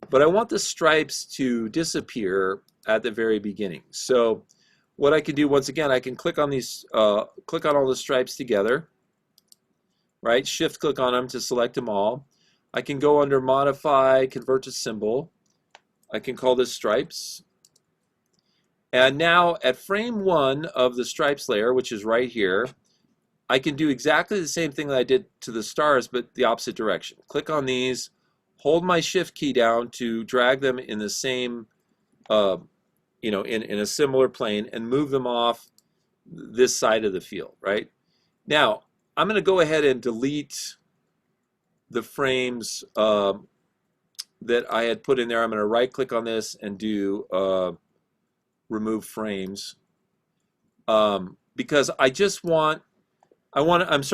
but I want the stripes to disappear at the very beginning. So what I can do, once again, I can click on these, click on all the stripes together. Right, shift click on them to select them all. I can go under modify, convert to symbol. I can call this stripes. And now at frame 1 of the stripes layer, which is right here, I can do exactly the same thing that I did to the stars, but the opposite direction. Click on these, hold my shift key down to drag them in the same, in a similar plane, and move them off this side of the field, right? Now, I'm going to go ahead and delete the frames that I had put in there. I'm going to right click on this and do remove frames because I'm sort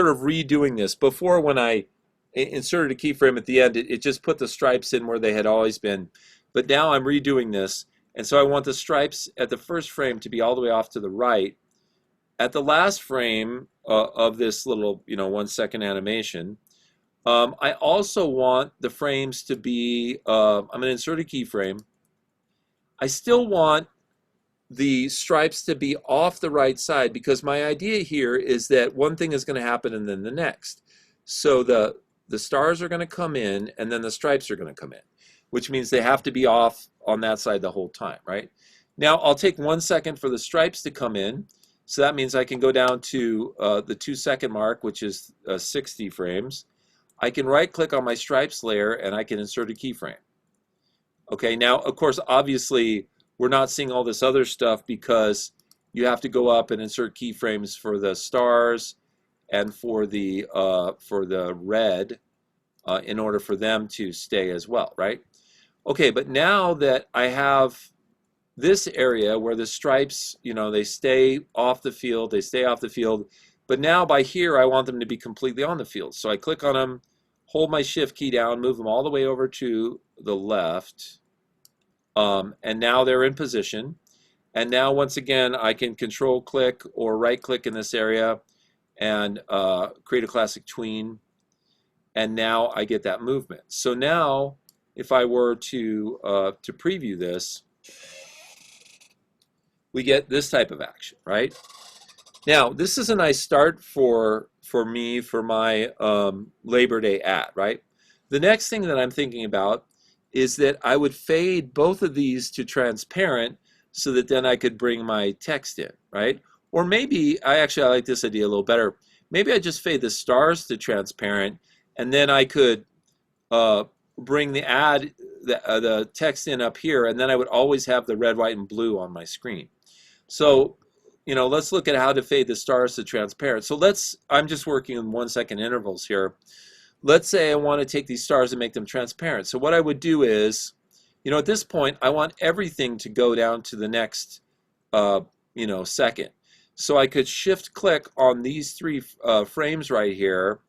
of redoing this. Before, when I inserted a keyframe at the end, it just put the stripes in where they had always been. But now I'm redoing this, and so I want the stripes at the first frame to be all the way off to the right. At the last frame of this little, 1 second animation, I also want the frames to be, I'm going to insert a keyframe. I still want the stripes to be off the right side because my idea here is that one thing is going to happen and then the next. So the stars are going to come in and then the stripes are going to come in, which means they have to be off on that side the whole time, right? Now I'll take 1 second for the stripes to come in. So that means I can go down to the 2 second mark, which is 60 frames. I can right click on my stripes layer and I can insert a keyframe. Okay, now of course obviously we're not seeing all this other stuff because you have to go up and insert keyframes for the stars and for the red in order for them to stay as well, right? Okay, but now that I have this area where the stripes, they stay off the field, but now by here I want them to be completely on the field. So I click on them, hold my shift key down, move them all the way over to the left, and now they're in position. And now once again I can control click or right click in this area and create a classic tween, and now I get that movement. So now if I were to preview this, we get this type of action, right? Now, this is a nice start for me for my Labor Day ad, right? The next thing that I'm thinking about is that I would fade both of these to transparent so that then I could bring my text in, right? Or maybe I like this idea a little better. Maybe I just fade the stars to transparent, and then I could uh, bring the text in up here, and then I would always have the red, white, and blue on my screen. So, let's look at how to fade the stars to transparent. So I'm just working in 1 second intervals here. Let's say I want to take these stars and make them transparent. So what I would do is, at this point, I want everything to go down to the next, second. So I could shift click on these three frames right here,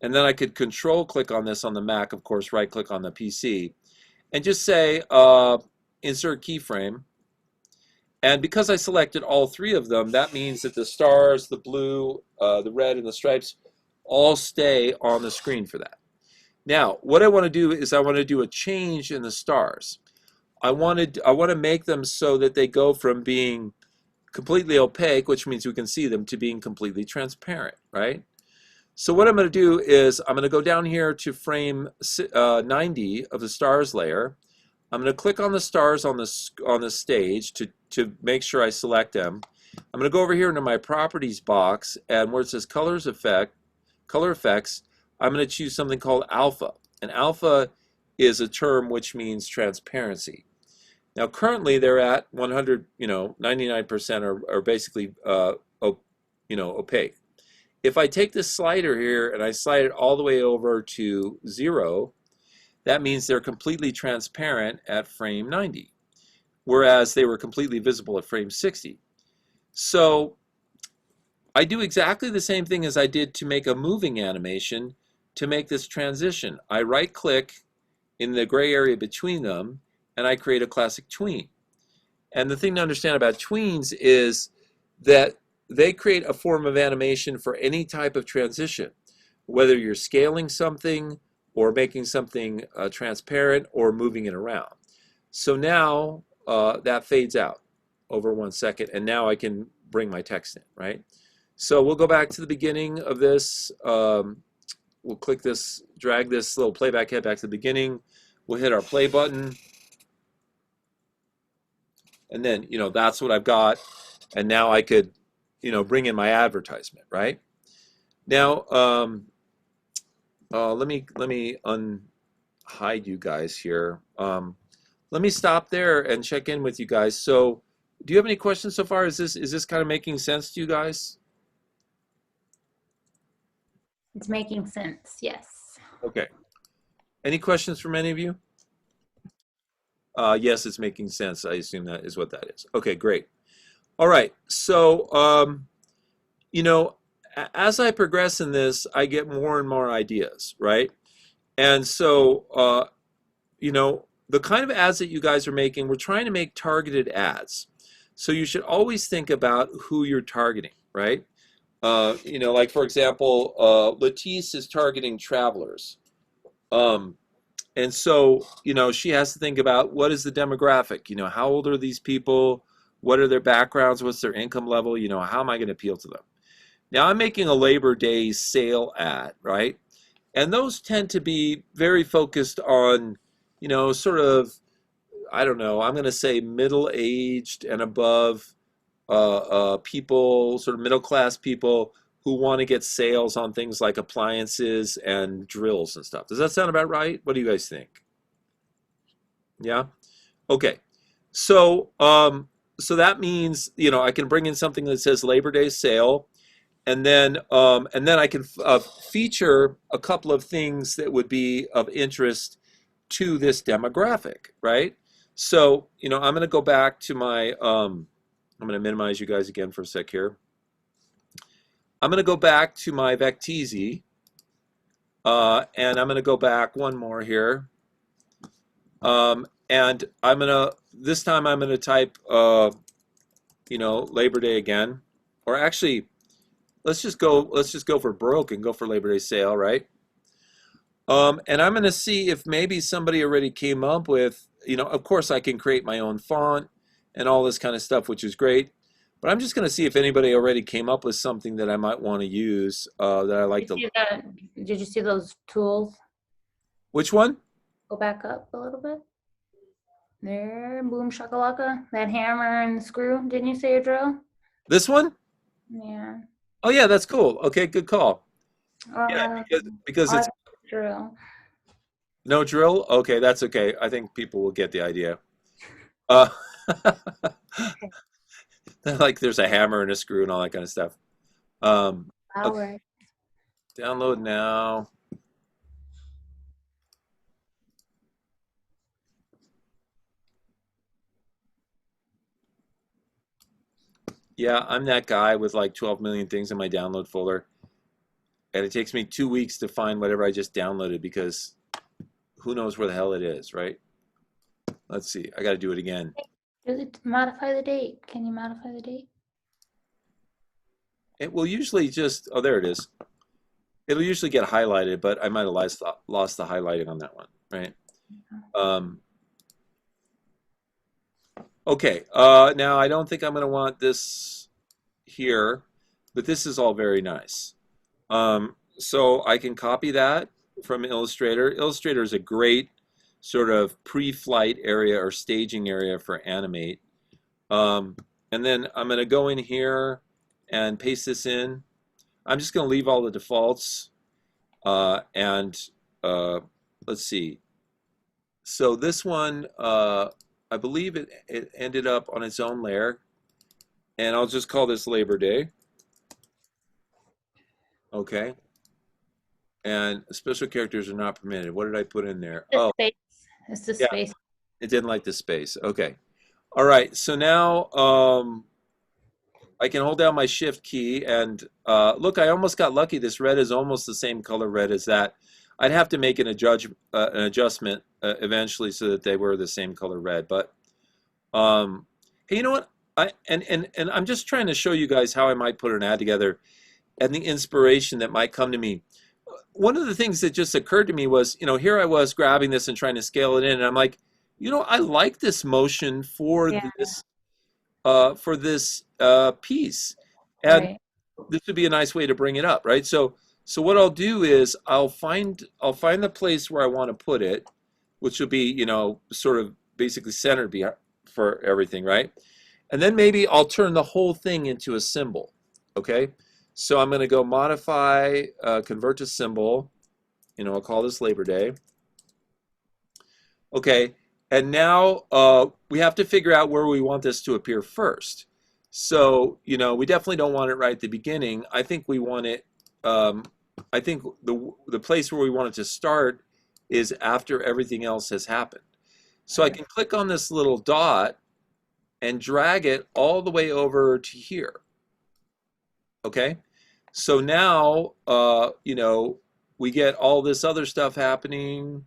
and then I could control click on this on the Mac, of course, right click on the PC, and just say insert keyframe. And because I selected all three of them, that means that the stars, the blue, the red, and the stripes all stay on the screen for that. Now, what I want to do is I want to do a change in the stars. I want to make them so that they go from being completely opaque, which means we can see them, to being completely transparent, right? So what I'm going to do is I'm going to go down here to frame 90 of the stars layer. I'm going to click on the stars on the stage to make sure I select them. I'm going to go over here into my properties box, and where it says color effects, I'm going to choose something called alpha. And alpha is a term which means transparency. Now currently they're at 100, 99% are basically opaque. If I take this slider here and I slide it all the way over to 0, that means they're completely transparent at frame 90, whereas they were completely visible at frame 60. So I do exactly the same thing as I did to make a moving animation to make this transition. I right click in the gray area between them and I create a classic tween. And the thing to understand about tweens is that they create a form of animation for any type of transition, whether you're scaling something or making something transparent or moving it around. So now that fades out over 1 second, and now I can bring my text in, right? So we'll go back to the beginning of this. We'll click this, drag this little playback head back to the beginning. We'll hit our play button. And then, that's what I've got. And now I could, bring in my advertisement, right? Now, let me unhide you guys here. Let me stop there and check in with you guys. So, do you have any questions so far? Is this kind of making sense to you guys?
It's making sense, yes.
Okay. Any questions from any of you? Yes, it's making sense. I assume that is what that is. Okay, great. All right. So, as I progress in this, I get more and more ideas, right? And so, the kind of ads that you guys are making, we're trying to make targeted ads. So you should always think about who you're targeting, right? Like for example, Latisse is targeting travelers. And so, she has to think about what is the demographic? How old are these people? What are their backgrounds? What's their income level? How am I going to appeal to them? Now, I'm making a Labor Day sale ad, right? And those tend to be very focused on, sort of, I don't know, I'm going to say middle-aged and above people, sort of middle-class people who want to get sales on things like appliances and drills and stuff. Does that sound about right? What do you guys think? Yeah? Okay. So, so that means, I can bring in something that says Labor Day sale, and then I can feature a couple of things that would be of interest to this demographic, right? So, I'm going to go back to my, I'm going to minimize you guys again for a sec here. I'm going to go back to my Vecteezy, and I'm going to go back one more here. And this time I'm going to type, Labor Day again, or actually, let's just go for broke and go for Labor Day sale, right? And I'm going to see if maybe somebody already came up with, of course I can create my own font and all this kind of stuff, which is great. But I'm just going to see if anybody already came up with something that I might want to use that I like
Did
to.
you see that? Did you see those tools?
Which one?
Go back up a little bit. There, boom shakalaka. That hammer and the screw. Didn't you say a drill?
This one?
Yeah.
Oh yeah, that's cool. Okay, good call. Yeah,
Uh,
because
I
it's
have a drill.
no drill. Okay, that's okay. I think people will get the idea. Uh, like there's a hammer and a screw and all that kind of stuff. Okay,
Power.
download now. Yeah, I'm that guy with like 12 million things in my download folder, and it takes me 2 weeks to find whatever I just downloaded because who knows where the hell it is, right? Let's see. I got to do it again.
Does it modify the date? Can you modify the date?
It will usually just, oh, there it is. It'll usually get highlighted, but I might have lost the highlighting on that one, right? Um, okay, now I don't think I'm going to want this here, but this is all very nice. So I can copy that from Illustrator. Illustrator is a great sort of pre-flight area or staging area for Animate. And then I'm going to go in here and paste this in. I'm just going to leave all the defaults. And let's see. So this one, I believe it ended up on its own layer. And I'll just call this Labor Day. Okay. And special characters are not permitted. What did I put in there?
The
Oh,
space. It's the
yeah,
space.
it didn't like the space. Okay. All right. So now I can hold down my shift key and look, I almost got lucky. This red is almost the same color red as that. I'd have to make an adjustment eventually so that they were the same color red. But hey, you know what? And I'm just trying to show you guys how I might put an ad together and the inspiration that might come to me. One of the things that just occurred to me was, here I was grabbing this and trying to scale it in, and I'm like, I like this motion for
Yeah.
this piece, and
Right.
this would be a nice way to bring it up, right? So what I'll do is I'll find the place where I want to put it, which will be, sort of basically centered for everything, right? And then maybe I'll turn the whole thing into a symbol, okay? So I'm going to go modify, convert to symbol. I'll call this Labor Day. Okay, and now we have to figure out where we want this to appear first. So, we definitely don't want it right at the beginning. I think we want it, I think the place where we want it to start is after everything else has happened. So I can click on this little dot and drag it all the way over to here. Okay, so now, we get all this other stuff happening,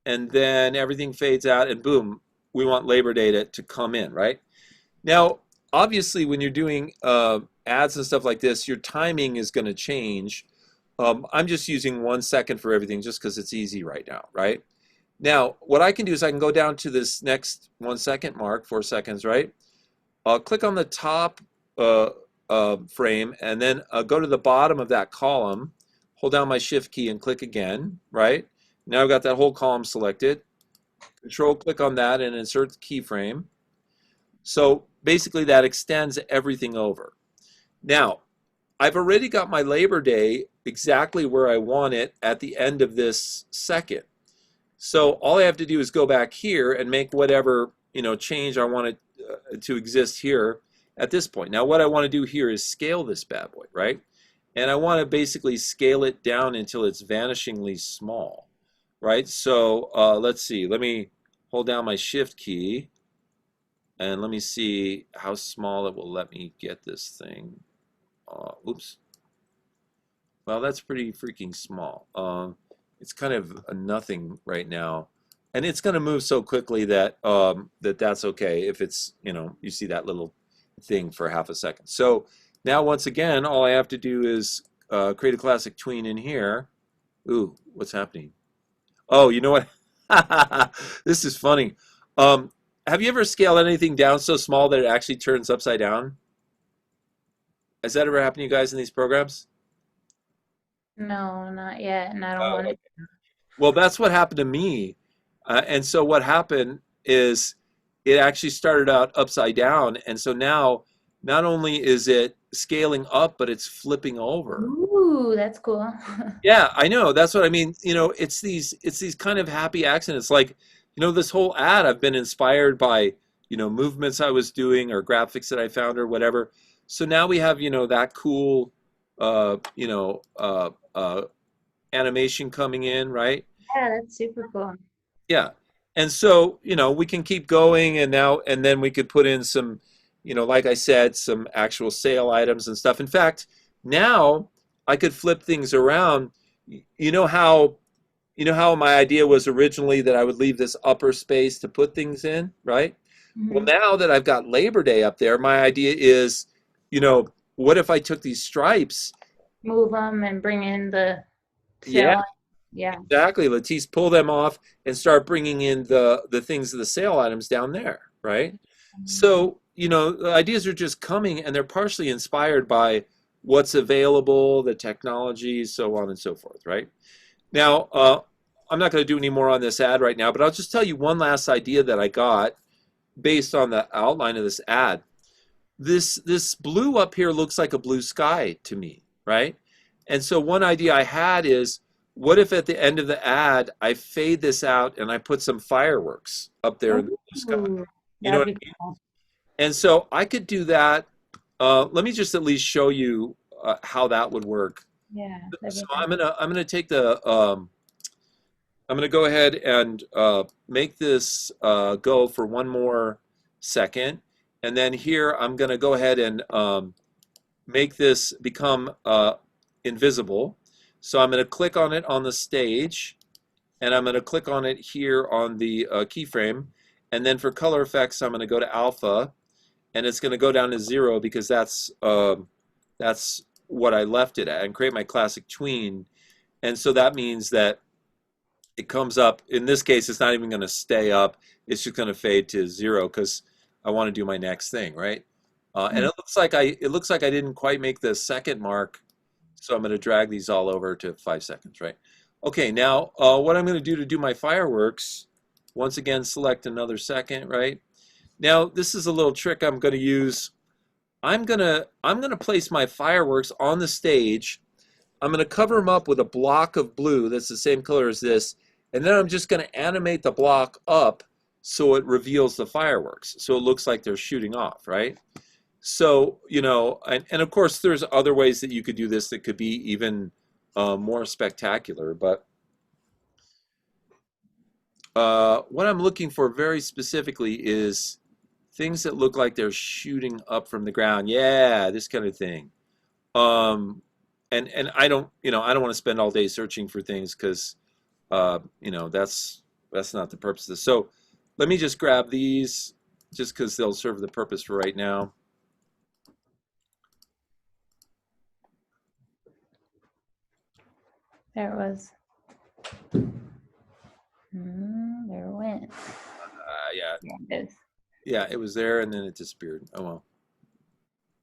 and then everything fades out, and boom, we want Labor Day to come in, right? Now, obviously, when you're doing ads and stuff like this, your timing is going to change. I'm just using 1 second for everything just because it's easy right now, right? Now, what I can do is I can go down to this next 1 second mark, 4 seconds, right? I'll click on the top frame and then go to the bottom of that column, hold down my shift key and click again, right? Now I've got that whole column selected. Control click on that and insert the keyframe. So basically that extends everything over. Now, I've already got my Labor Day exactly where I want it at the end of this second. So all I have to do is go back here and make whatever change I want it to exist here at this point. Now what I want to do here is scale this bad boy, right? And I want to basically scale it down until it's vanishingly small, right? So let's see. Let me hold down my shift key and let me see how small it will let me get this thing. Oops. Well, that's pretty freaking small. It's kind of a nothing right now, and it's going to move so quickly that that's okay if it's you see that little thing for half a second. So now once again, all I have to do is create a classic tween in here. Ooh, what's happening? Oh, you know what? This is funny. Have you ever scaled anything down so small that it actually turns upside down? Has that ever happened to you guys in these programs?
No, not yet, and I don't
Oh,
want to.
okay. Well, that's what happened to me. And so what happened is it actually started out upside down. And so now not only is it scaling up, but it's flipping over.
Ooh, that's cool.
Yeah, I know. That's what I mean. It's these kind of happy accidents. Like, this whole ad I've been inspired by, movements I was doing or graphics that I found or whatever. So now we have, that cool uh, you know, uh, uh, animation coming in, right?
Yeah, that's super cool.
Yeah. And so, we can keep going and then we could put in some, like I said, some actual sale items and stuff. In fact, now I could flip things around. You know how my idea was originally that I would leave this upper space to put things in, right? Well,
Hmm.
now that I've got Labor Day up there, my idea is, you know, what if I took these stripes?
Move them and bring in the
Yeah,
sale. Yeah.
exactly. Let's pull them off and start bringing in the things, the sale items down there, right? So, the ideas are just coming and they're partially inspired by what's available, the technology, so on and so forth, right? Now, I'm not going to do any more on this ad right now, but I'll just tell you one last idea that I got based on the outline of this ad. This blue up here looks like a blue sky to me, right? And so one idea I had is, what if at the end of the ad I fade this out and I put some fireworks up there in the blue sky?
Ooh,
You know
that'd
what I
be
mean?
cool.
And so I could do that. Let me just at least show you how that would work.
Yeah, that'd
So
be nice.
I'm gonna take the I'm gonna go ahead and make this go for one more second, and then here I'm gonna go ahead and make this become invisible. So I'm gonna click on it on the stage, and I'm gonna click on it here on the keyframe, and then for color effects I'm gonna go to alpha, and it's gonna go down to 0 because that's what I left it at, and create my classic tween. And so that means that it comes up. In this case, it's not even going to stay up. It's just going to fade to 0 because I want to do my next thing, right? And
Mm.
it looks like I didn't quite make the second mark, so I'm going to drag these all over to 5 seconds, right? Okay, now what I'm going to do to do my fireworks, once again, select another second, right? Now this is a little trick I'm going to use. I'm gonna place my fireworks on the stage. I'm going to cover them up with a block of blue that's the same color as this, and then I'm just going to animate the block up so it reveals the fireworks, so it looks like they're shooting off, right? So, and of course, there's other ways that you could do this that could be even more spectacular, but what I'm looking for very specifically is things that look like they're shooting up from the ground. Yeah, this kind of thing. Um, and I don't want to spend all day searching for things because that's not the purpose of this. So let me just grab these just because they'll serve the purpose for right now.
There it was. There it went.
Yeah,
There it is.
yeah, it was there and then it disappeared. Oh well,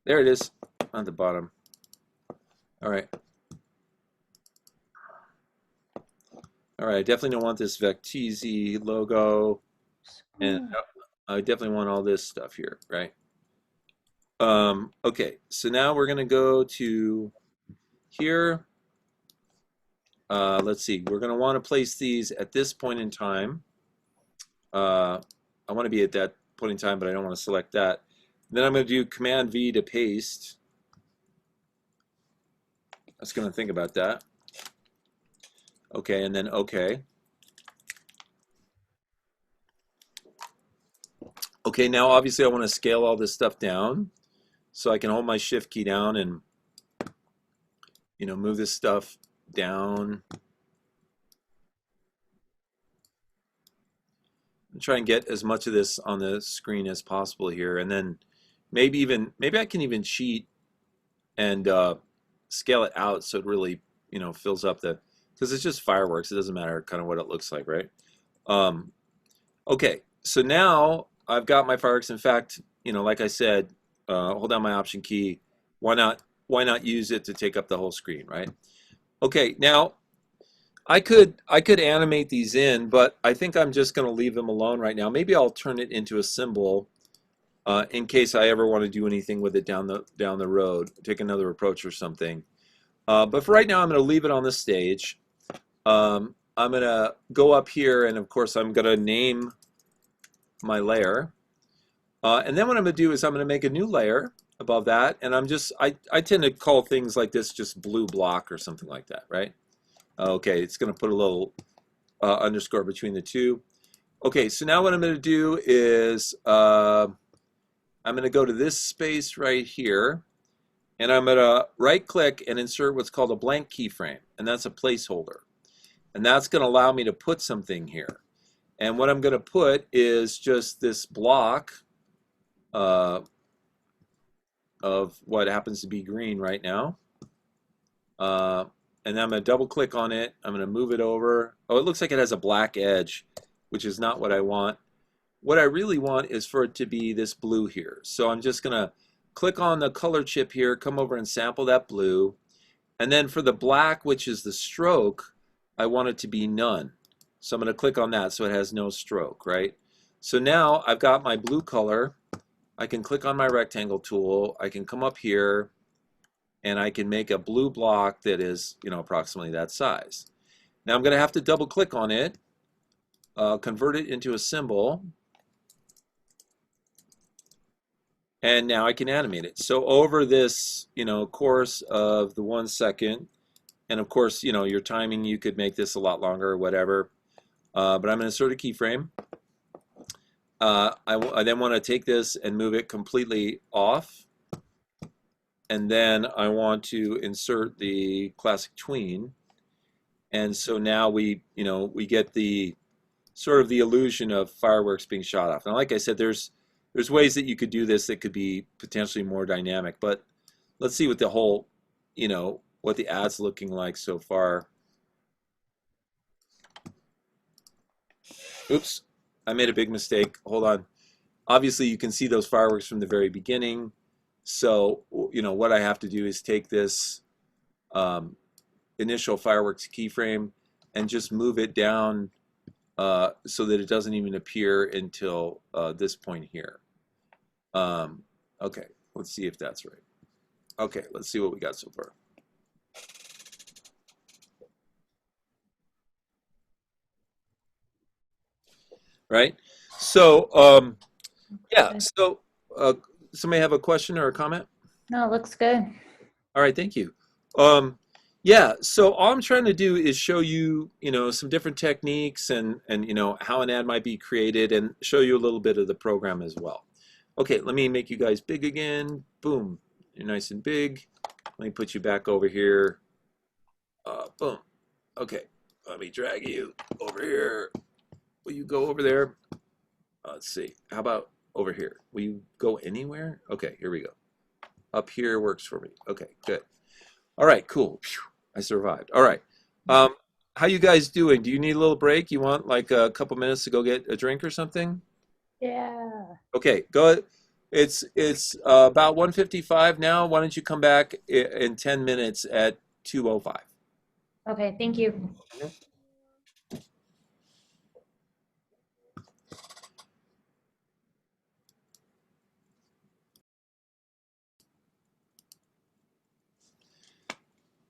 there it is on the bottom. All right, all right. I definitely don't want this Vecteezy logo, and I definitely want all this stuff here, right? Okay, so now we're gonna go to here. Let's see, we're going to want to place these at this point in time. I want to be at that point in time, but I don't want to select that. Then I'm going to do Command V to paste. I was going to think about that. Okay, and then OK. Okay, now obviously I want to scale all this stuff down. So I can hold my Shift key down and move this stuff down. And try and get as much of this on the screen as possible here. And then maybe I can even cheat and scale it out so it really fills up because it's just fireworks. It doesn't matter kind of what it looks like, right? Okay, so now I've got my fireworks. In fact, like I said, hold down my Option key. why not use it to take up the whole screen, right? Okay, now I could animate these in, but I think I'm just going to leave them alone right now. Maybe I'll turn it into a symbol in case I ever want to do anything with it down the road, take another approach or something. But for right now, I'm going to leave it on the stage. I'm going to go up here, and of course, I'm going to name my layer. And then what I'm going to do is I'm going to make a new layer above that, and I tend to call things like this just blue block or something like that, right? Okay, it's going to put a little underscore between the two. Okay, so now what I'm going to do is I'm going to go to this space right here, and I'm going to right-click and insert what's called a blank keyframe, and that's a placeholder. And that's going to allow me to put something here. And what I'm going to put is just this block of what happens to be green right now. And then I'm going to double click on it. I'm going to move it over. Oh, it looks like it has a black edge, which is not what I want. What I really want is for it to be this blue here. So I'm just going to click on the color chip here, come over and sample that blue. And then for the black, which is the stroke, I want it to be none. So I'm going to click on that so it has no stroke, right? So now I've got my blue color. I can click on my rectangle tool. I can come up here and I can make a blue block that is, approximately that size. Now I'm going to have to double click on it, convert it into a symbol, and now I can animate it. So over this, course of the 1 second, and of course, your timing, you could make this a lot longer or whatever. But I'm going to insert a keyframe. I then want to take this and move it completely off. And then I want to insert the classic tween. And so now we get the sort of the illusion of fireworks being shot off. Now, like I said, there's ways that you could do this that could be potentially more dynamic. But let's see what the whole, what the ad's looking like so far. Oops, I made a big mistake. Hold on. Obviously, you can see those fireworks from the very beginning. So, what I have to do is take this initial fireworks keyframe and just move it down so that it doesn't even appear until this point here. Okay, let's see if that's right. Okay, let's see what we got so far. Right? So, yeah, so somebody have a question or a comment?
No, it looks good.
All right, thank you. Yeah, so all I'm trying to do is show you, some different techniques and how an ad might be created and show you a little bit of the program as well. Okay, let me make you guys big again. Boom, you're nice and big. Let me put you back over here. Boom. Okay, let me drag you over here. Will you go over there? Let's see. How about over here? Will you go anywhere? Okay, here we go. Up here works for me. Okay, good. All right, cool. Phew, I survived. All right. How you guys doing? Do you need a little break? You want like a couple minutes to go get a drink or something?
Yeah.
Okay, go. It's about 1:55 now. Why don't you come back in 10 minutes at 2:05?
Okay, thank you.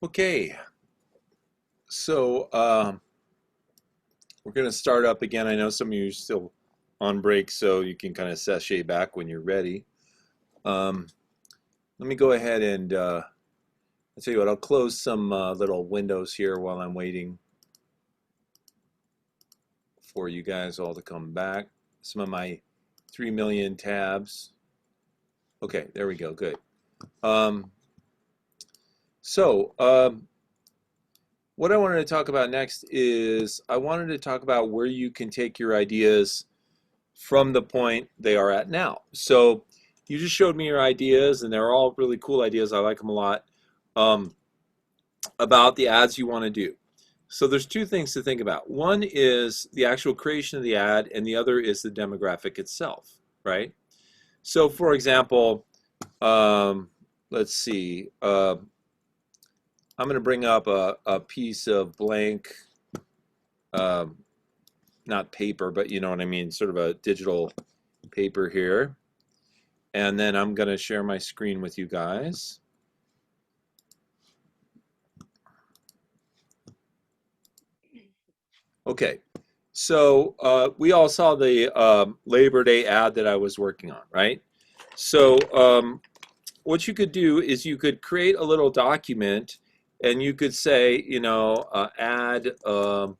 Okay, so we're going to start up again. I know some of you are still on break, so you can kind of sashay back when you're ready. Let me go ahead and I'll tell you what, I'll close some little windows here while I'm waiting for you guys all to come back. Some of my 3 million tabs. Okay, there we go, good. What I wanted to talk about next is I wanted to talk about where you can take your ideas from the point they are at now. So you just showed me your ideas, and they're all really cool ideas. I like them a lot, about the ads you want to do. So there's two things to think about. One is the actual creation of the ad, and the other is the demographic itself, right? So for example, let's see. I'm going to bring up a piece of blank, um, not paper, but you know what I mean, sort of a digital paper here. And then I'm going to share my screen with you guys. Okay, so we all saw the Labor Day ad that I was working on, right? So what you could do is you could create a little document and you could say, add, I'm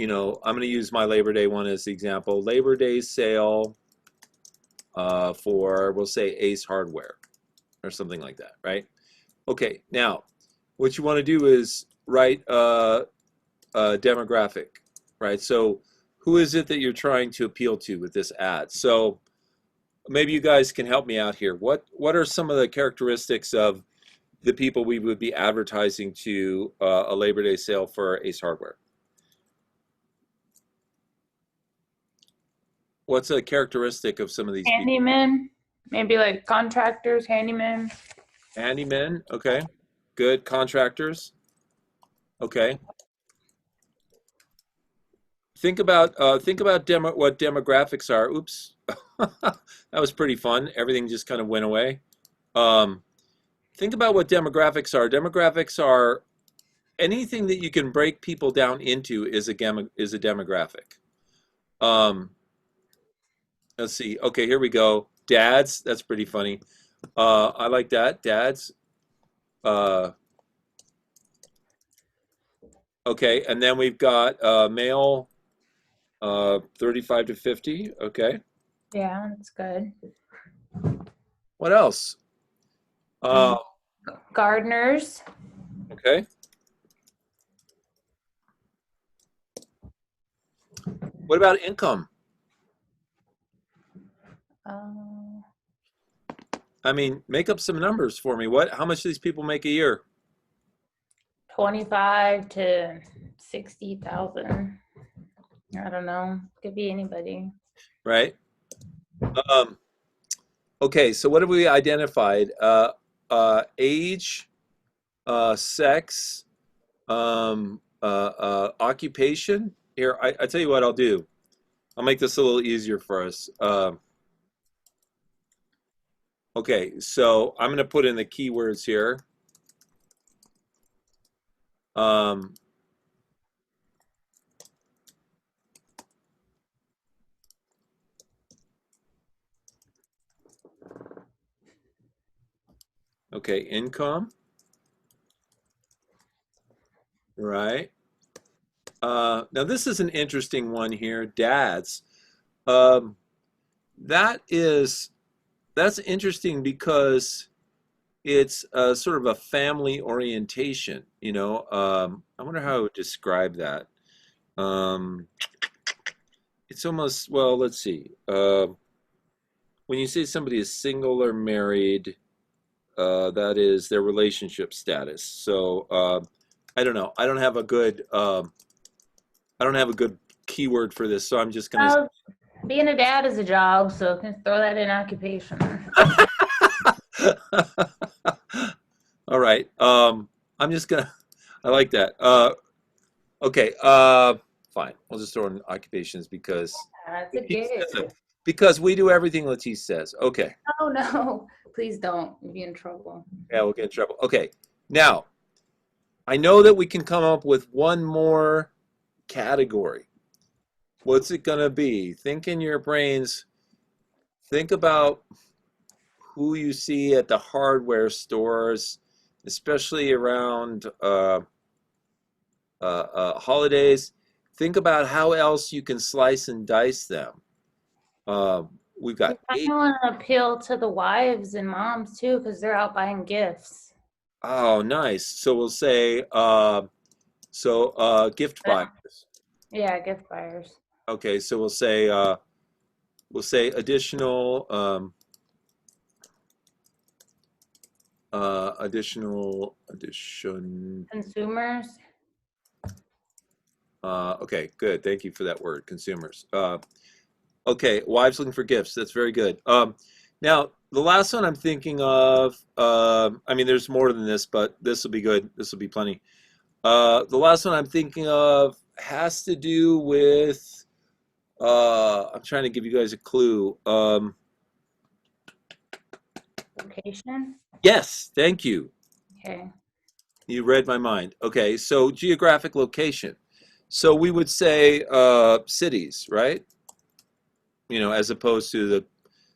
going to use my Labor Day one as the example, Labor Day sale for, we'll say, Ace Hardware or something like that, right? Okay, now what you want to do is write a demographic, right? So who is it that you're trying to appeal to with this ad? So maybe you guys can help me out here. What are some of the characteristics of the people we would be advertising to a Labor Day sale for Ace Hardware? What's a characteristic of some of these people?
Handyman, maybe like contractors, handyman.
Handymen, okay. Good. Contractors, okay. Think about what demographics are. Oops, that was pretty fun. Everything just kind of went away. Um, think about what demographics are. Demographics are anything that you can break people down into is a demographic. Um, let's see. Okay, here we go. Dads. That's pretty funny. I like that. Dads. Uh, okay, and then we've got male, 35 to 50. Okay.
Yeah, that's good.
What else? Uh,
Gardeners.
okay. What about income?
Uh,
I mean, make up some numbers for me. How much do these people make a year?
25 to 60,000. I don't know. Could be anybody.
Right? Um, okay, so what have we identified? Age, sex, occupation. Here, I tell you what I'll do. I'll make this a little easier for us. Okay, so I'm going to put in the keywords here. Um, okay, income, right? Now this is an interesting one here. Dads. Um, that is that's interesting because it's sort of a family orientation. I wonder how I would describe that. Um, it's almost, well, let's see. When you say somebody is single or married, that is their relationship status. So I don't know. I don't have a good keyword for this, so I'm just gonna.
Well, being a dad is a job, so can throw that in occupation.
All right. I'm just gonna. I like that. Okay. Fine. We'll just throw in occupations because
That's a
Latisse
gig.
says it. Because we do everything Latisse says. Okay.
Oh no, please don't. You'll be in trouble.
Yeah, we'll get in trouble. Okay. Now, I know that we can come up with one more category. What's it gonna be? Think in your brains. Think about who you see at the hardware stores, especially around holidays. Think about how else you can slice and dice them. Uh, we've got
I
eight.
want to appeal to the wives and moms too, because they're out buying gifts.
Oh, nice. So we'll say gift buyers.
Yeah, gift buyers.
Okay, so we'll say additional addition.
Consumers.
Okay, good. Thank you for that word, consumers. Okay, wives looking for gifts. That's very good. Now, the last one I'm thinking of, I mean, there's more than this, but this will be good. This will be plenty. The last one I'm thinking of has to do with, I'm trying to give you guys a clue.
Location?
Yes, thank you.
Okay.
You read my mind. Okay, so geographic location. So we would say cities, right? You know, as opposed to the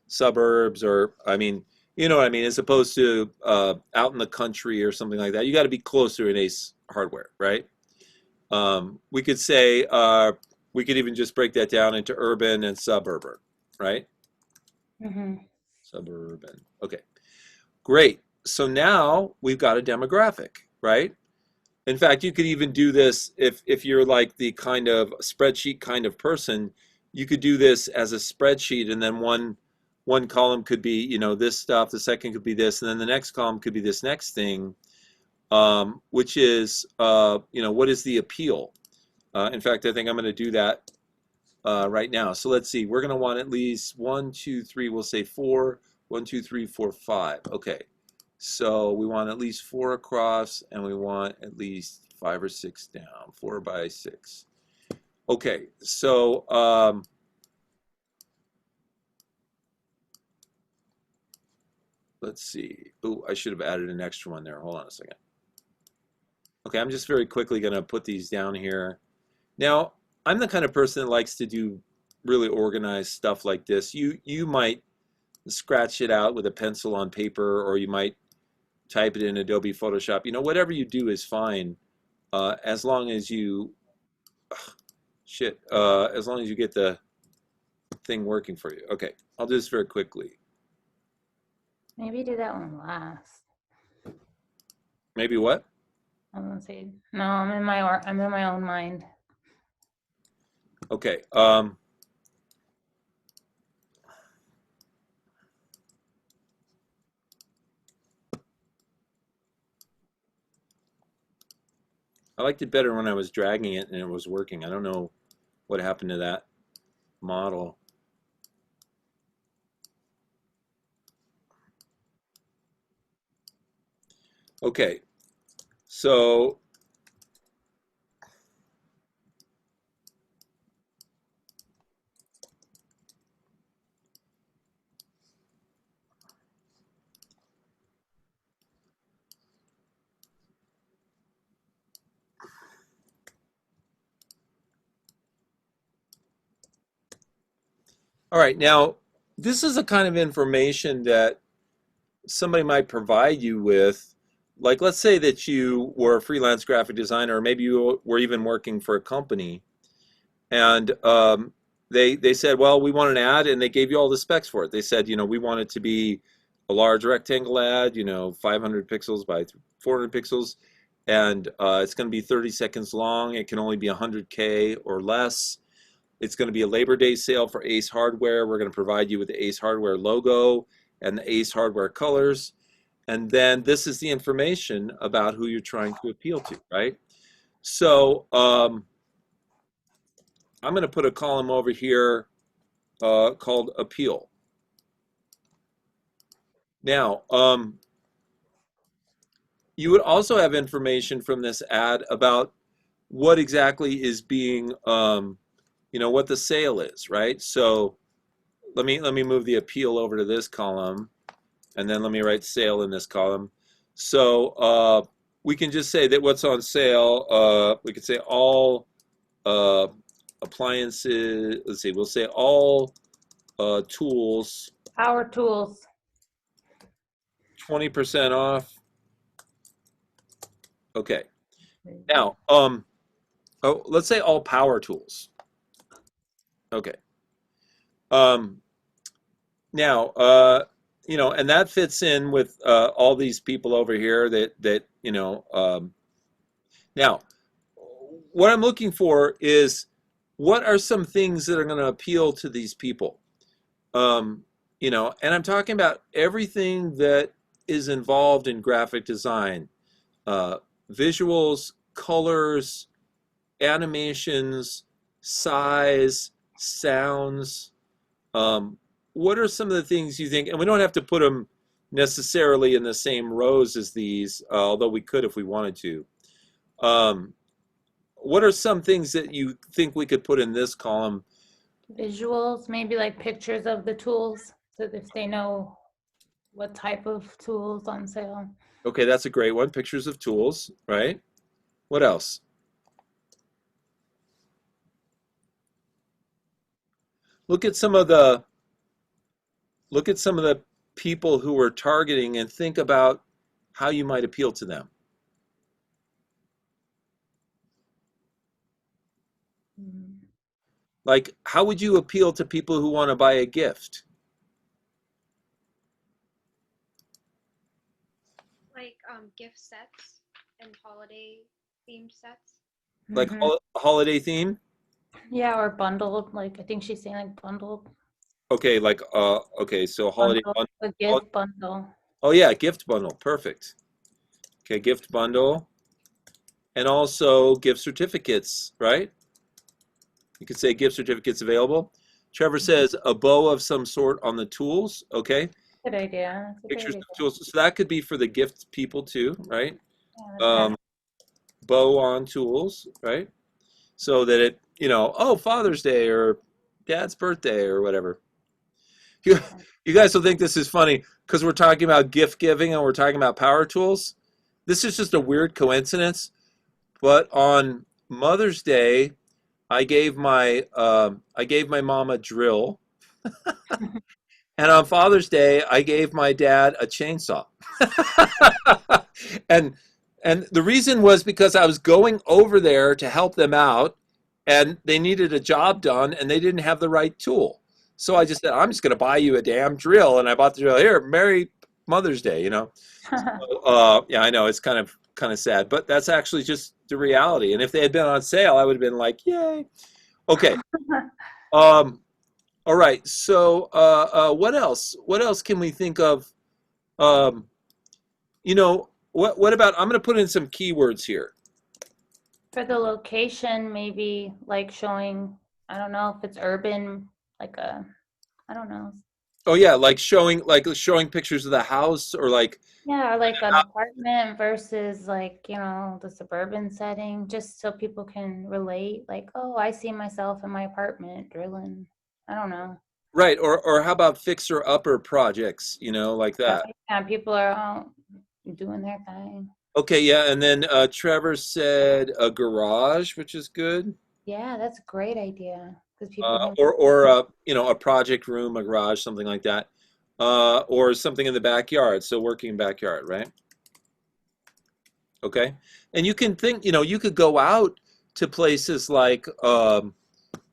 suburbs, or I mean, you know what I mean, as opposed to out in the country or something like that. You got to be closer to an Ace Hardware, right? We could say we could even just break that down into urban and suburban, right?
Mm-hmm.
Suburban. Okay, great. So now we've got a demographic, right? In fact, you could even do this if you're like the kind of spreadsheet kind of person, you could do this as a spreadsheet, and then one column could be, you know, this stuff, the second could be this, and then the next column could be this next thing, which is, you know, what is the appeal? In fact, I think I'm going to do that right now. So let's see, we're going to want at least 1, 2, 3, we'll say 4, 1, 2, 3, 4, 5. Okay. So we want at least 4 across, and we want at least 5 or 6 down, 4 by 6. Okay, so let's see. Oh, I should have added an extra one there. Hold on a second. Okay, I'm just very quickly going to put these down here. Now, I'm the kind of person that likes to do really organized stuff like this. You might scratch it out with a pencil on paper, or you might type it in Adobe Photoshop. You know, whatever you do is fine, as long as you as long as you get the thing working for you. Okay, I'll do this very quickly.
Maybe do that one last.
Maybe what?
I'm gonna say no. I'm in my own mind.
Okay. I liked it better when I was dragging it and it was working. I don't know what happened to that model. Okay, so all right, now this is a kind of information that somebody might provide you with. Like, let's say that you were a freelance graphic designer, or maybe you were even working for a company, and they said, well, we want an ad, and they gave you all the specs for it. They said, you know, we want it to be a large rectangle ad, you know, 500 pixels by 400 pixels, and it's going to be 30 seconds long. It can only be 100K or less. It's going to be a Labor Day sale for Ace Hardware. We're going to provide you with the Ace Hardware logo and the Ace Hardware colors. And then this is the information about who you're trying to appeal to, right? So I'm going to put a column over here called appeal. Now, you would also have information from this ad about what exactly is being, you know, what the sale is, right? So let me move the appeal over to this column, and then let me write sale in this column. So we can just say that what's on sale. We could say all appliances. Let's see. We'll say all tools.
Power tools.
20% off. Okay. Now, let's say all power tools. Okay. Now, you know, and that fits in with all these people over here that you know. Now, what I'm looking for is what are some things that are going to appeal to these people. You know, and I'm talking about everything that is involved in graphic design, visuals, colors, animations, size, sounds, what are some of the things you think, and we don't have to put them necessarily in the same rows as these, although we could if we wanted to. Um, what are some things that you think we could put in this column?
Visuals, maybe like pictures of the tools, so if they know what type of tools on sale.
Okay, that's a great one. Pictures of tools, right? What else? Look at some of the look at some of the people who we're targeting and think about how you might appeal to them.
Mm.
Like, how would you appeal to people who want to buy a gift?
Like gift sets and holiday themed sets.
Like
Mhm.
holiday theme?
Yeah, or bundled, like I think she's saying like bundled,
Okay, like okay, so holiday
bundle,
bundle.
a gift bundle.
Oh yeah, gift bundle. Perfect. Okay, gift bundle. And also gift certificates, right? You could say gift certificates available. Trevor says a bow of some sort on the tools. Okay,
Good idea. That's a great
pictures
idea.
of tools. So that could be for the gift people too, right?
Yeah, that's
Um, bow on tools, right? So that it, oh, Father's Day or Dad's birthday or whatever. You,
awesome.
you guys will think this is funny because we're talking about gift giving and we're talking about power tools. This is just a weird coincidence. But on Mother's Day, I gave my mom a drill, and on Father's Day, I gave my dad a chainsaw. and and the reason was because I was going over there to help them out, and they needed a job done, and they didn't have the right tool. So I just said, I'm just going to buy you a damn drill, and I bought the drill. Here, Merry Mother's Day. Yeah, I know it's kind of sad, but that's actually just the reality. And if they had been on sale, I would have been like, yay. Okay. Um, all right. So, what else? What else can we think of? Um, what about? I'm going to put in some keywords here.
For the location, maybe like showing, I don't know if it's urban, like I don't know.
Oh yeah, like showing pictures of the house or like.
Yeah, or like an apartment versus like, the suburban setting, just so people can relate. Like, oh, I see myself in my apartment drilling. I don't know.
Right, or how about fixer upper projects, like
Yeah,
that.
yeah, people are out doing their thing.
Okay, yeah, and then Trevor said a garage, which is good.
Yeah, that's a great idea because people can.
Or a project room, a garage, something like that, or something in the backyard. So working backyard, right? Okay, and you can think, you could go out to places like,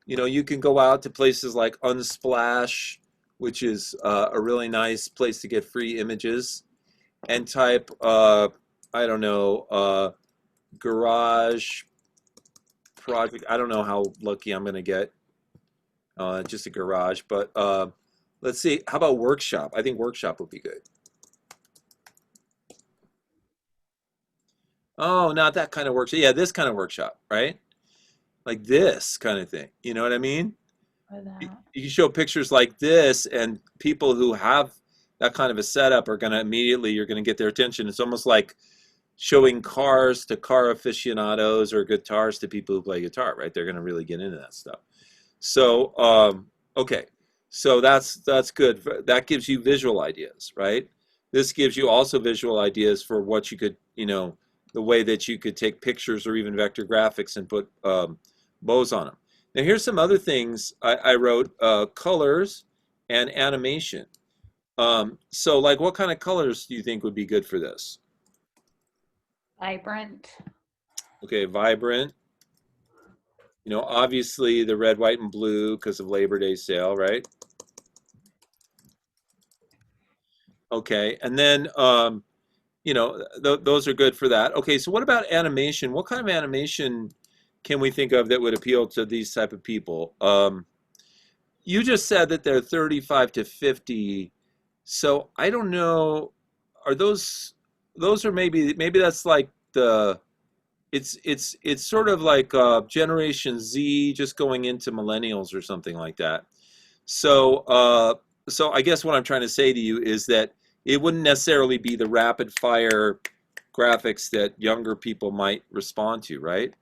you can go out to places like Unsplash, which is a really nice place to get free images, and type, I don't know, garage project. I don't know how lucky I'm gonna get. Just a garage. But let's see. How about workshop? I think workshop would be good. Oh, not that kind of workshop. Yeah, this kind of workshop, right? Like this kind of thing. You know what I mean?
For
You,
that.
you can show pictures like this, and people who have that kind of a setup are going to immediately, you're going to get their attention. It's almost like showing cars to car aficionados or guitars to people who play guitar, right? They're going to really get into that stuff. So, okay, so that's good. That gives you visual ideas, right? This gives you also visual ideas for what you could, the way that you could take pictures or even vector graphics and put bows on them. Now, here's some other things I wrote: colors and animation. So, like, what kind of colors do you think would be good for this?
Vibrant.
Okay, vibrant. Obviously the red, white, and blue because of Labor Day sale, right? Okay, and then those are good for that. Okay, so what about animation? What kind of animation can we think of that would appeal to these type of people? You just said that they're 35 to 50, so I don't know. Are those are maybe that's like it's sort of like Generation Z just going into millennials or something like that. So so I guess what I'm trying to say to you is that it wouldn't necessarily be the rapid fire graphics that younger people might respond to, right?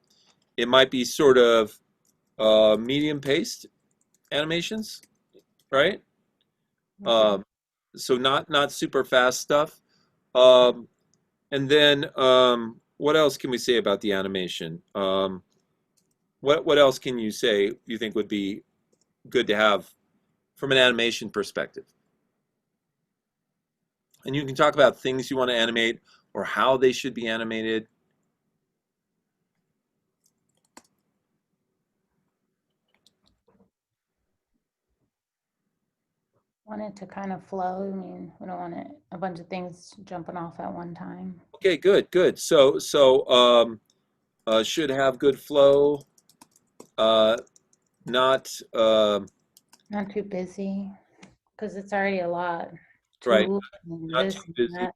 It might be sort of medium paced animations, right?
Okay.
So not super fast stuff. Um, and then what else can we say about the animation? What else can you say you think would be good to have from an animation perspective? And you can talk about things you want to animate or how they should be animated.
Want it to kind of flow. I mean, we don't want it a bunch of things jumping off at one time.
Okay, good. Should have good flow. Uh, not
Not too busy, because it's already a lot.
right.
Too and
Not too
this and
busy.
that.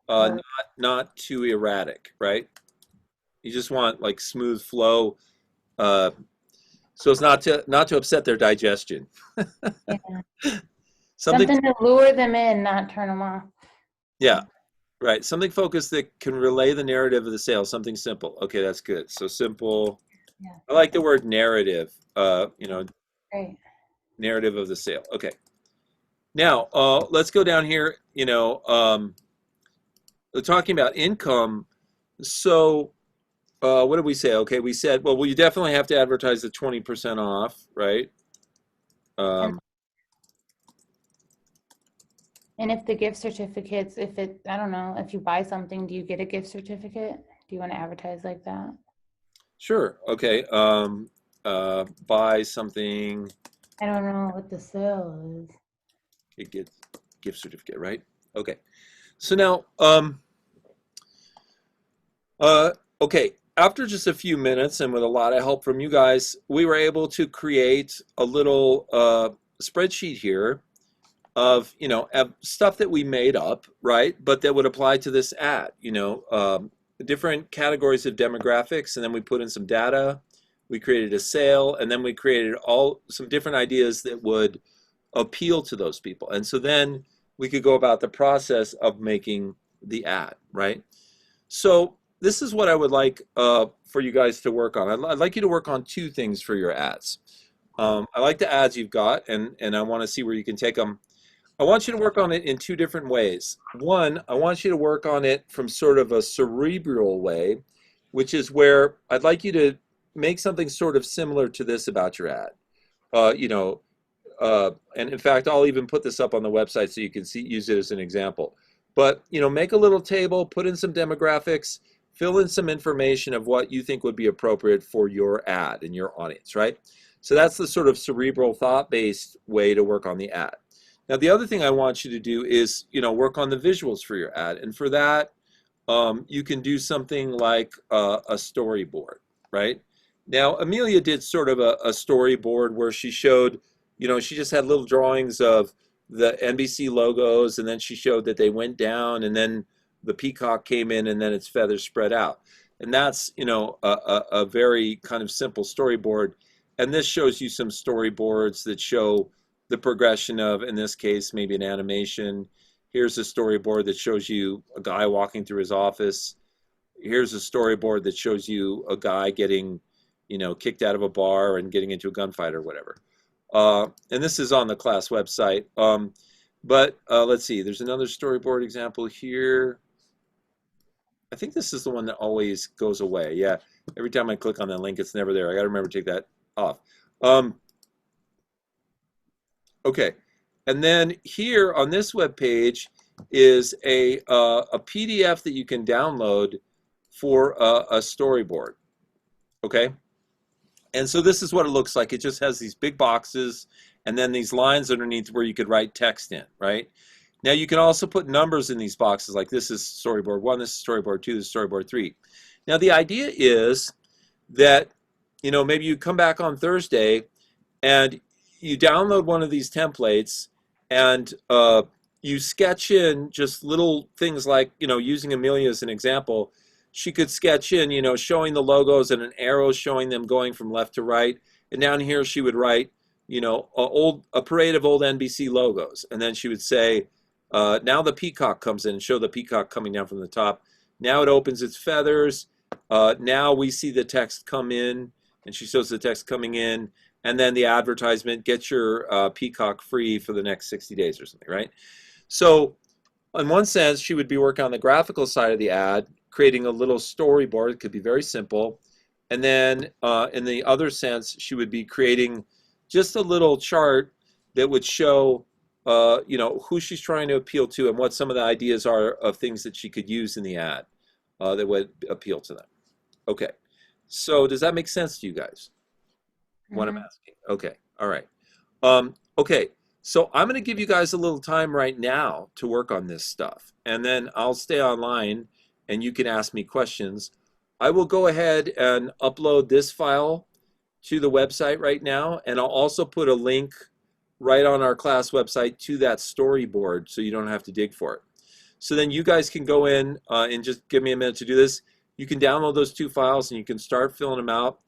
Or
Not too erratic, right? You just want like smooth flow, uh, so as not to upset their digestion.
yeah.
Something,
Something to lure them in, not turn them off.
yeah, right. Something focused that can relay the narrative of the sale. Something simple. Okay, that's good. So simple.
Yeah.
I like the word narrative.
Great.
Narrative of the sale. Okay. Now, let's go down here. We're talking about income. So, what did we say? Okay, we said, well, you definitely have to advertise the 20% off, right?
And
Um,
and if the gift certificates, if it, I don't know, if you buy something, do you get a gift certificate? Do you want to advertise like that?
sure. Okay. Buy something,
I don't know what the sale is.
it gets gift certificate, right? Okay. So now, okay, after just a few minutes and with a lot of help from you guys, we were able to create a little spreadsheet here of stuff that we made up, right? But that would apply to this ad. Different categories of demographics, and then we put in some data. We created a sale, and then we created some different ideas that would appeal to those people. And so then we could go about the process of making the ad, right? So this is what I would like for you guys to work on. I'd like you to work on two things for your ads. I like the ads you've got, and I want to see where you can take them. I want you to work on it in two different ways. One, I want you to work on it from sort of a cerebral way, which is where I'd like you to make something sort of similar to this about your ad. Uh, you know, and in fact, I'll even put this up on the website so you can use it as an example. But make a little table, put in some demographics, fill in some information of what you think would be appropriate for your ad and your audience, right? So that's the sort of cerebral, thought-based way to work on the ad. Now, the other thing I want you to do is, work on the visuals for your ad, and for that, you can do something like a storyboard, right? Now, Amelia did sort of a storyboard where she showed, she just had little drawings of the NBC logos, and then she showed that they went down, and then the peacock came in, and then its feathers spread out. And that's, a very kind of simple storyboard. And this shows you some storyboards that show the progression of, in this case, maybe an animation. Here's a storyboard that shows you a guy walking through his office. Here's a storyboard that shows you a guy getting, kicked out of a bar and getting into a gunfight or whatever. And this is on the class website. But let's see, there's another storyboard example here. I think this is the one that always goes away. Yeah, every time I click on that link, it's never there. I got to remember to take that off. Okay, and then here on this web page is a PDF that you can download for a storyboard. Okay, and so this is what it looks like. It just has these big boxes and then these lines underneath where you could write text in, right? Now you can also put numbers in these boxes, like this is storyboard 1, this is storyboard 2, this is storyboard 3. Now the idea is that, maybe you come back on Thursday and you download one of these templates and you sketch in just little things like, using Amelia as an example, she could sketch in, showing the logos and an arrow showing them going from left to right. And down here she would write, a parade of old NBC logos, and then she would say, now the peacock comes in and show the peacock coming down from the top. Now it opens its feathers. Now we see the text come in, and she shows the text coming in, and then the advertisement, get your peacock free for the next 60 days or something, right? So in one sense, she would be working on the graphical side of the ad, creating a little storyboard. It could be very simple. And then in the other sense, she would be creating just a little chart that would show, who she's trying to appeal to and what some of the ideas are of things that she could use in the ad that would appeal to them. Okay. So does that make sense to you guys? What I'm
Mhm.
asking? Okay. All right. Okay. So I'm going to give you guys a little time right now to work on this stuff, and then I'll stay online and you can ask me questions. I will go ahead and upload this file to the website right now, and I'll also put a link right on our class website to that storyboard so you don't have to dig for it. So then you guys can go in and just give me a minute to do this. You can download those two files and you can start filling them out.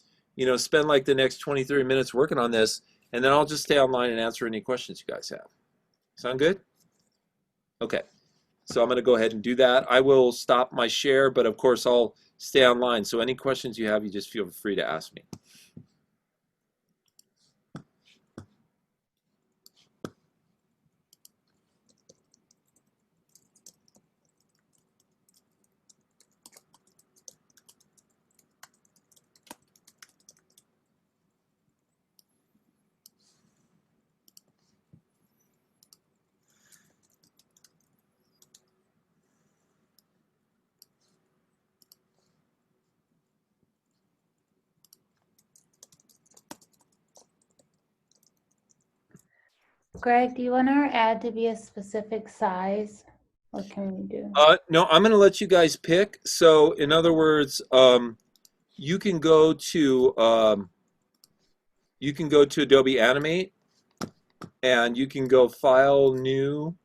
Spend like the next 20, 30 minutes working on this, and then I'll just stay online and answer any questions you guys have. Sound good? Okay. So I'm going to go ahead and do that. I will stop my share, but of course I'll stay online. So any questions you have, you just feel free to ask me.
Greg, do you want our ad to be a specific size? What can we do?
No, I'm going to let you guys pick. So in other words, you can go to Adobe Animate, and you can go File, New,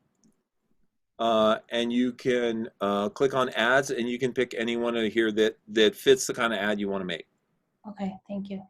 and you can click on Ads, and you can pick any one of here that fits the kind of ad you want to make.
Okay, thank you.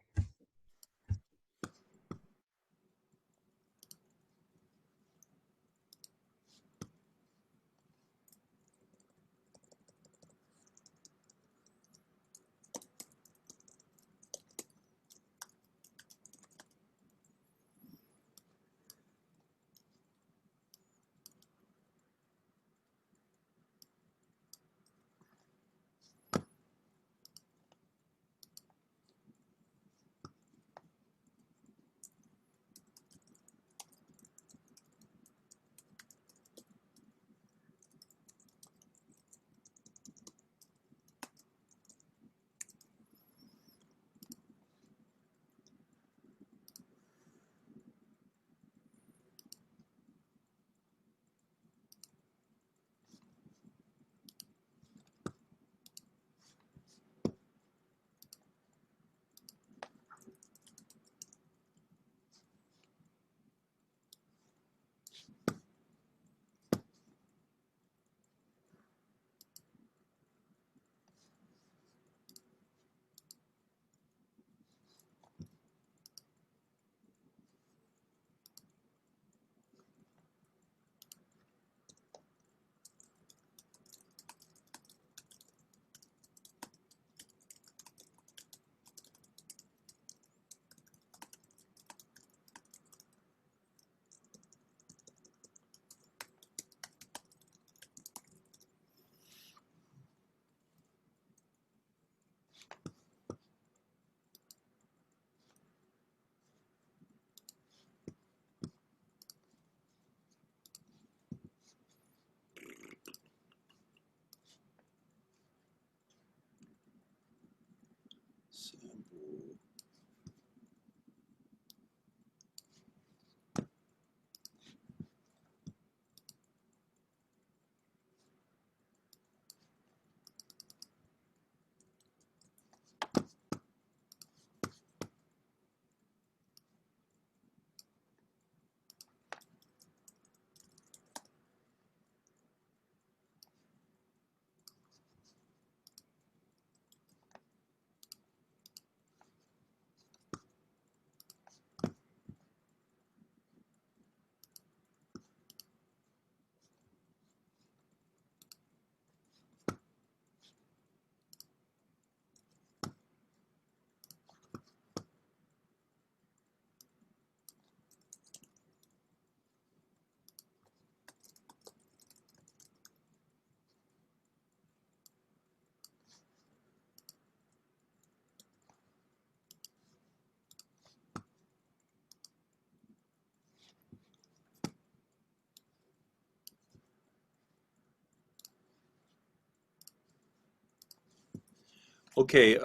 Okay,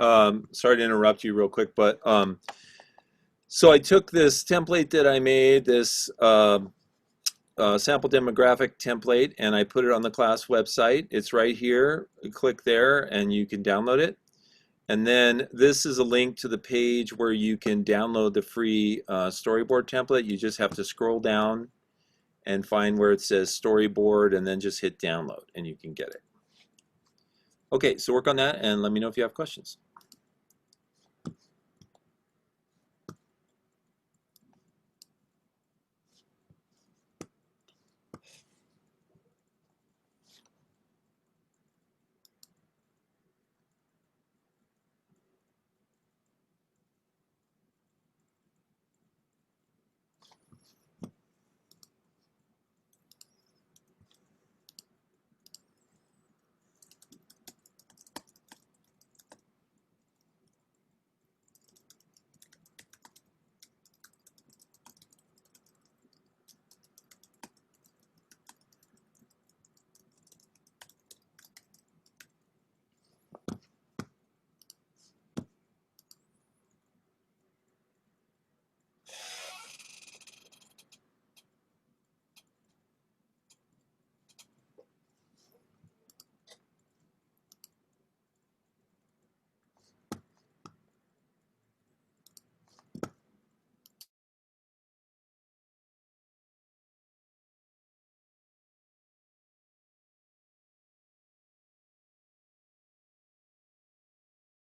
sorry to interrupt you real quick, but so I took this template that I made, this sample demographic template, and I put it on the class website. It's right here. You click there and you can download it. And then this is a link to the page where you can download the free storyboard template. You just have to scroll down and find where it says storyboard and then just hit download and you can get it. Okay, so work on that and let me know if you have questions.